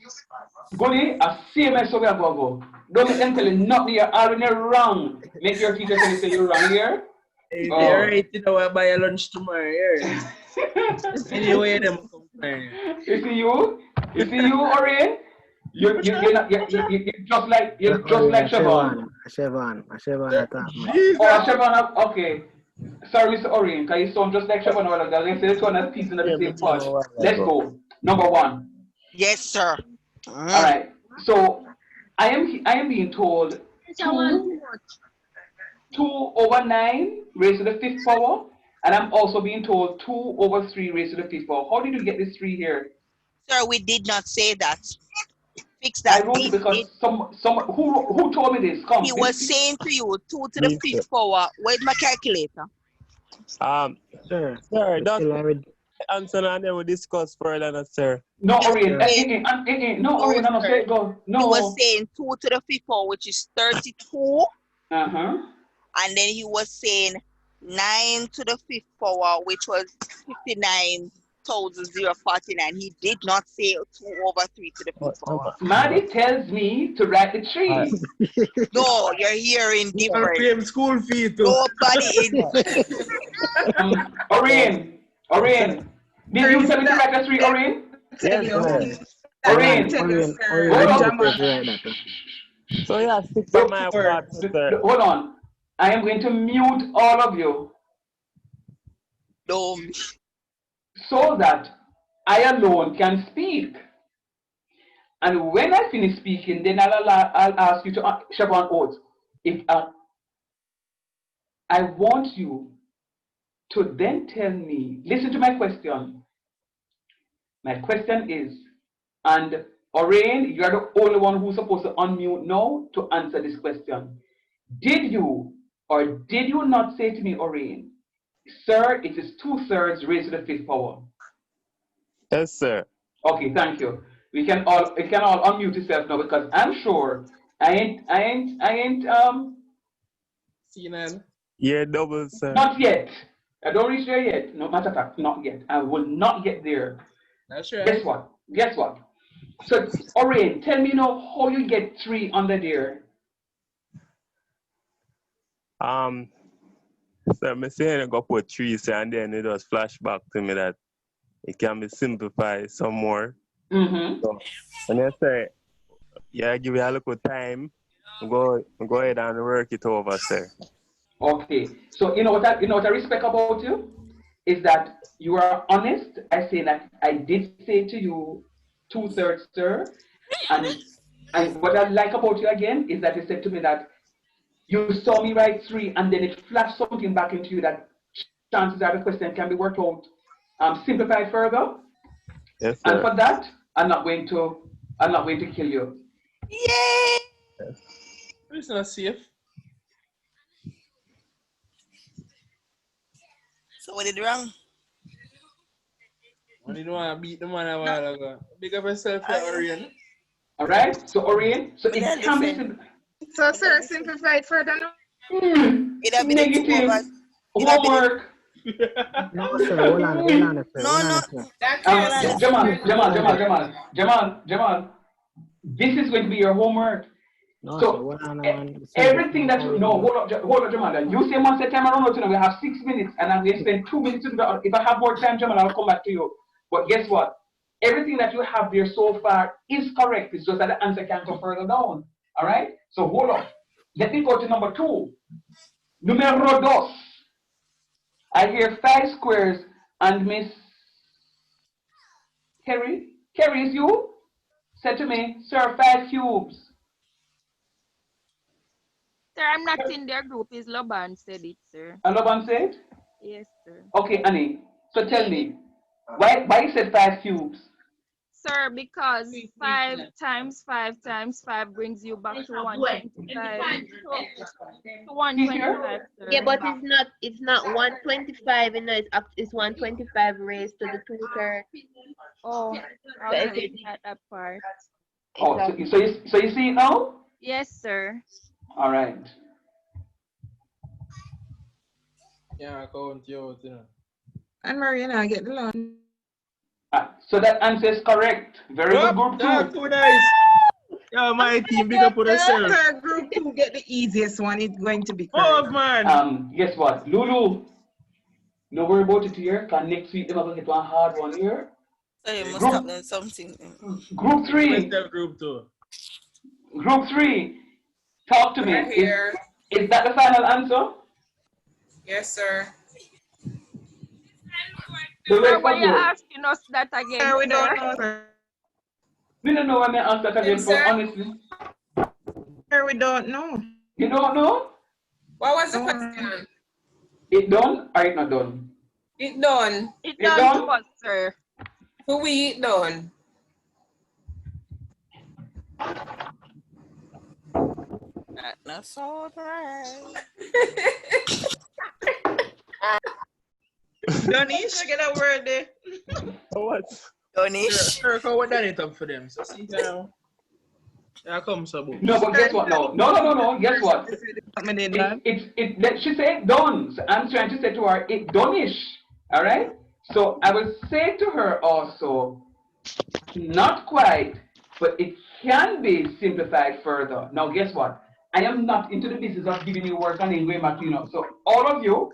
Gully, I see my so we are go. Don't make them tell you nothing. You're already wrong. Make your teacher tell you say you're wrong here. Hey, they're right, you know, I buy a lunch tomorrow. Yeah. Anyway, them come here. You see you, Orion. You're just like Siobhan. Siobhan. Oh, Siobhan. Okay. Sorry, Mr. Orion, because you sound just like Siobhan. Let's say this one has piece in the same pot. Let's go. Number 1. Yes, sir. All right. So I am being told 2 over 9 raised to the 5th power, and I'm also being told 2 over 3 raised to the 5th power. How did you get this 3 here? Sir, we did not say that. Fix that. I wrote it because some who told me this? Come. He was saying to you 2 to the 5th power. Where's my calculator? Sir, that's answer and then we discuss further, sir. No, Orion. No, Orion. No, say it go. No. He was saying 2 to the 5th power, which is 32. And then he was saying 9 to the 5th power, which was 59. 2,049. He did not say 2/3 to the fifth power. Maddie tells me to write the 3. No, you're hearing different. Claim school fee too. Nobody in. Orion. Did you tell me to write a 3, Orion? Yes, sir. Orion. So yeah, 6 for my part, sir. Hold on. I am going to mute all of you. So that I alone can speak. And when I finish speaking, then I'll ask you to shove on oath. If I want you to then tell me, listen to my question. My question is, and Orion, you are the only one who's supposed to unmute now to answer this question. Did you or did you not say to me, Orion, sir, it is 2/3 raised to the 5th power? Yes, sir. Okay, thank you. We can all unmute yourself now because I'm sure I ain't Senile. Yeah, double, sir. Not yet. I don't reach there yet. No matter of fact, not yet. I will not get there. That's right. Guess what? So, Orion, tell me now how you get 3 under there. Sir, I'm saying I go put 3, sir, and then it just flash back to me that it can be simplified some more. So, and I say, yeah, give you a little time. Go ahead and work it over, sir. Okay. So you know what I respect about you is that you are honest. I say that I did say to you 2/3, sir. And what I like about you again is that you said to me that you saw me write 3 and then it flashed something back into you that chances are the question can be worked out, simplified further. Yes, sir. And for that, I'm not going to kill you. Yay! It's not safe. So what did wrong? I didn't want to beat the man a while ago. Big up yourself, Orion. All right. So Orion, so it can be simple. So sir, simplify it further now. Negative homework. No, sir, hold on, sir. Jamal. This is going to be your homework. No, So sir, hold on. everything that you know, hold on, Jamal. You say once a time around tonight, we have 6 minutes, and I'm going to spend 2 minutes. If I have more time, Jamal, I'll come back to you. But guess what? Everything that you have there so far is correct. It's just that the answer can go further down. All right? So hold on. Let me go to number 2. Numero dos. I hear 5 squares and Miss Kerry. Kerry, is you? Said to me, sir, 5 cubes. Sir, I'm not in their group. Is Loban said it, sir. And Loban said? Yes, sir. Okay, Annie. So tell me, why you said 5 cubes? Sir, because 5 times 5 times 5 brings you back to 125. To 125, sir. Yeah, but it's not 125, you know, it's 125 raised to the 2/3. Oh, I was looking at that part. Oh, so you see it now? Yes, sir. All right. Yeah, count you out, you know. And Mariana, I get the line. So that answer is correct. Very good, group 2. Too nice. Yo, my team, big up for yourself. Group 2 get the easiest one. It's going to be correct. correct. Man. Guess what? Lulu, no worry about it here, because next week they're going to get one hard one here. So you must have done something. Group 3. Group 2. Group 3. Talk to me. Is that the final answer? Yes, sir. Sir, why you asking us that again? Sir, we don't know, sir. We don't know what my answer again, but honestly. Sir, we don't know. You don't know? What was the question? It done or it not done? It done. It done to us, sir. Who we it done? That's all right. Donish, get a word there. What? Donish. Sure, what done it up for them. So see now. Here comes a book. No, but guess what? No. Guess what? She said done. So I'm trying to say to her, it done-ish. All right? So I will say to her also, not quite, but it can be simplified further. Now, guess what? I am not into the business of giving you work and then going back to So all of you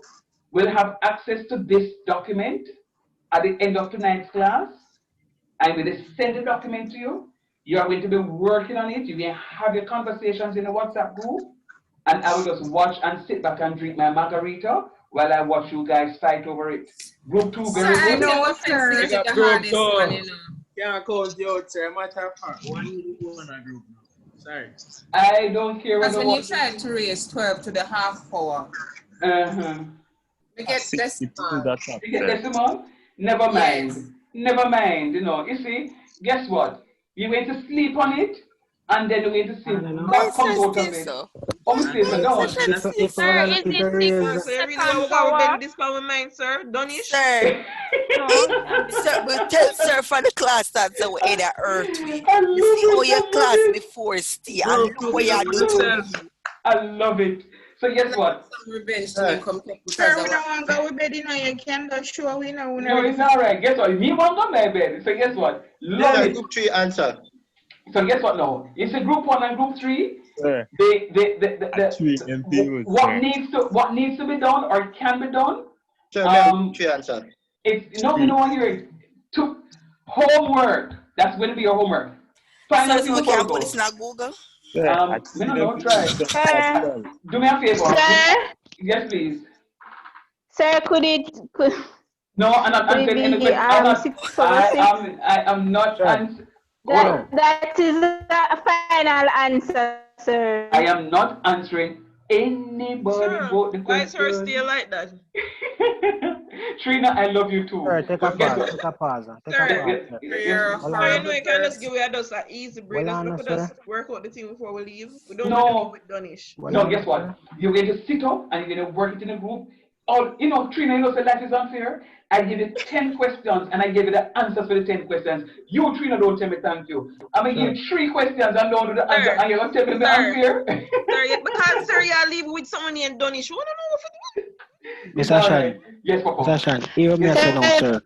will have access to this document at the end of tonight's class. I will send the document to you. You are going to be working on it. You can have your conversations in the WhatsApp group. And I will just watch and sit back and drink my margarita while I watch you guys fight over it. Group 2, Sir, very I good. think offensive Big is up the group hardest one, two. you know. Can't call you out, sir. Matter of fact, one need to go on a group now. Sorry. I don't care Because whether when you what. try to raise 12 to the half power, we get decimal. You get decimal? Never Yes. mind. Never mind. You see, guess what? You're going to sleep on it, and then you're going to see Why what is comes that out still of it. so? Obviously, so don't. If Sir, I is if I it raise So you really second want to go power? with this power mind, sir? Donish? Sir, No, it can't be sir, second but tell power. sir for the class that so in a earth way. I You love see how it. your I love class it. before stay and Group look two, what big you up do on to yourself. me. I love it. So guess what? Some revenge to me come take because Sir, I we was. don't want to go with bed, you can just show we know we No, ready it's for all right. Guess what? Me want to my bed. So guess what? Love Sir, it. group 3 answer. So guess what now? You see group 1 and group 3, Sir, what needs to be done or can be done. Sir, me have group 3 answer. It's no, we don't want to hear it. To homework. That's going to be your homework. So Final this thing one before we can put this go. in a Google. I don't know. Try. Sir, Do me a favor. sir, Yes, please. sir, could No, I'm not could it answering any be question. I'm not. 6/6? I am not sir, answering. Hold sir, on. That is the final answer, sir. I am not answering anybody Sir, but the why is her question. still like that? Trina, I love you too. sir, take a But guess pause, what? take a pause, take a Sir, pause, sir. You're a Hold sir, on, you horrible can just person. give us just an easy break. hold Just on, look at sir. us work out the thing before we leave. We don't want to deal No, with Donish. Hold no, on, guess what? sir. You're going to sit up and you're going to work it in a group. All Trina, say life is unfair. I give you 10 questions and I give you the answers for the 10 questions. You, Trina, don't tell me thank you. I'm going to give Sir, you 3 questions and don't do the answer Sir, and you're going to tell me sir, unfair. sir, because sir, you leave with someone named Donish. We don't know what to do. It's Mr. all Shan, right. Yes, Papa. Mr. Shan, hear me Yes, I say Papa. now, sir.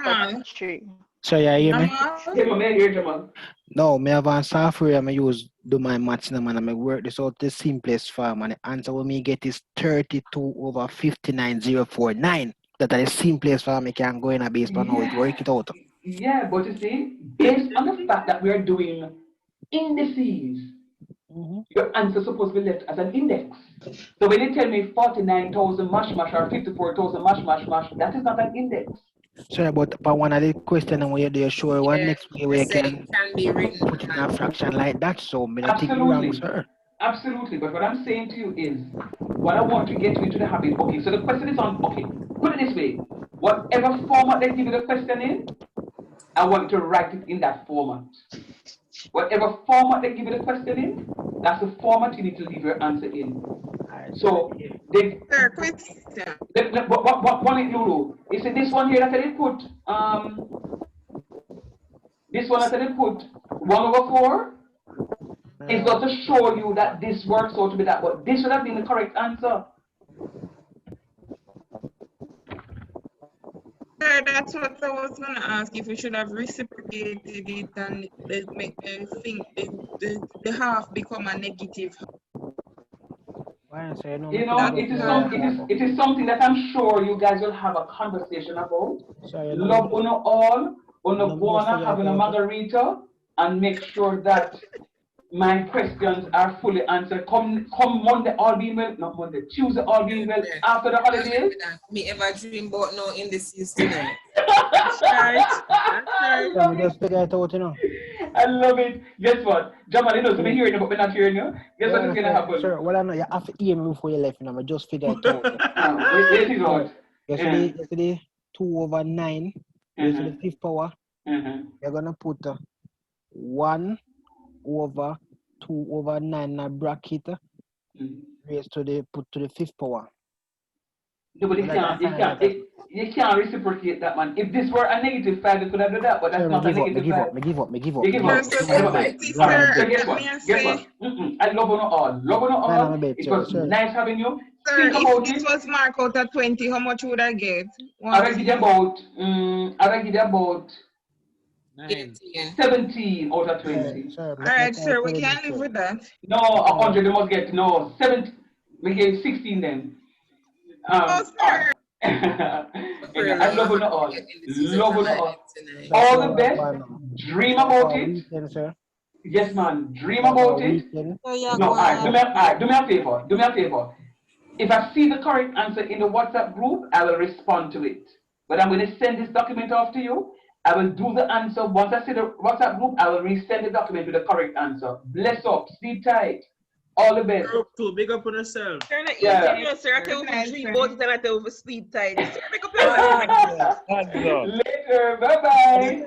Jamal, 6/3. Sir, you hear me? Jamal, Hey, Mama, here, Jamal. No, me have a software I use do my maths now, man. I work this out the simplest form, and the answer what me get is 32/59049. That is the simplest form I can go in a base, but now it work it out. Yeah, but you see, based on the fact that we are doing indices, your answer is supposed to be left as an index. So when you tell me 49,000 mash mash or 54,000 mash mash mash, that is not an index. Sorry, but one of the question where you sure one Yeah, next way where I you said can it can be written put in a fraction like that, so me not think you wrong, Absolutely. sir. Absolutely. But what I'm saying to you is, what I want to get you into the habit. Okay, so the question is on, okay, put it this way. Whatever format they give you the question in, I want you to write it in that format. Whatever format they give you the question in, that's the format you need to leave your answer in. So, sir, question. what one it, Lulu? Is it this one here that I did put, this one that I did put 1/4? It's not to show you that this works out to be that, but this should have been the correct answer. Sir, that's what I was going to ask, if we should have reciprocated it and make the thing, the half become a negative. You know, it is something that I'm sure you guys will have a conversation about. Love uno all, uno buona, having a margarita, and make sure that my questions are fully answered. Come Monday, all being well, not Monday, Tuesday, all being well, after the holidays. Me ever dream about no indices tonight. Yeah, we just figure it out, you know. I love it. Guess what? Jamal, you know, so me hearing you, but we're not hearing you. Guess what is going to happen? Sir, well, I know you have to hear me before you left, you know. I just figure it out. Wait it out. Yesterday, 2/9, raised to the 5th power. You're going to put 1/2/9 in a bracket, raised to the 5th power. No, but you can't reciprocate that, man. If this were a -5, you could have done that, but that's Sir, not a -5. me give up. You give up. Sir, Never mind. All right. So guess what? may I Guess say, what? I love you all. Love you all. It was nice having you. sir, Think if about this it. was marked out at 20, how much would I get? I'll give you about. I'll give you about 17 out of 20. All right, sir, we can live with that. No, 100 you must get. No, 7. We get 16 then. Oh, sir. Again, I love you all. Love you all. All the best. Dream about it. Yes, man. Dream about it. No, all right. Do me a favor. Do me a favor. If I see the correct answer in the WhatsApp group, I will respond to it. But I'm going to send this document off to you. I will do the answer. Once I see the WhatsApp group, I will resend the document with the correct answer. Bless up. Sleep tight. All the best. Too big up on yourself. Yeah. You know, sir, I tell you dream about it and I tell you sleep tight. Make up your mind. Later. Bye-bye.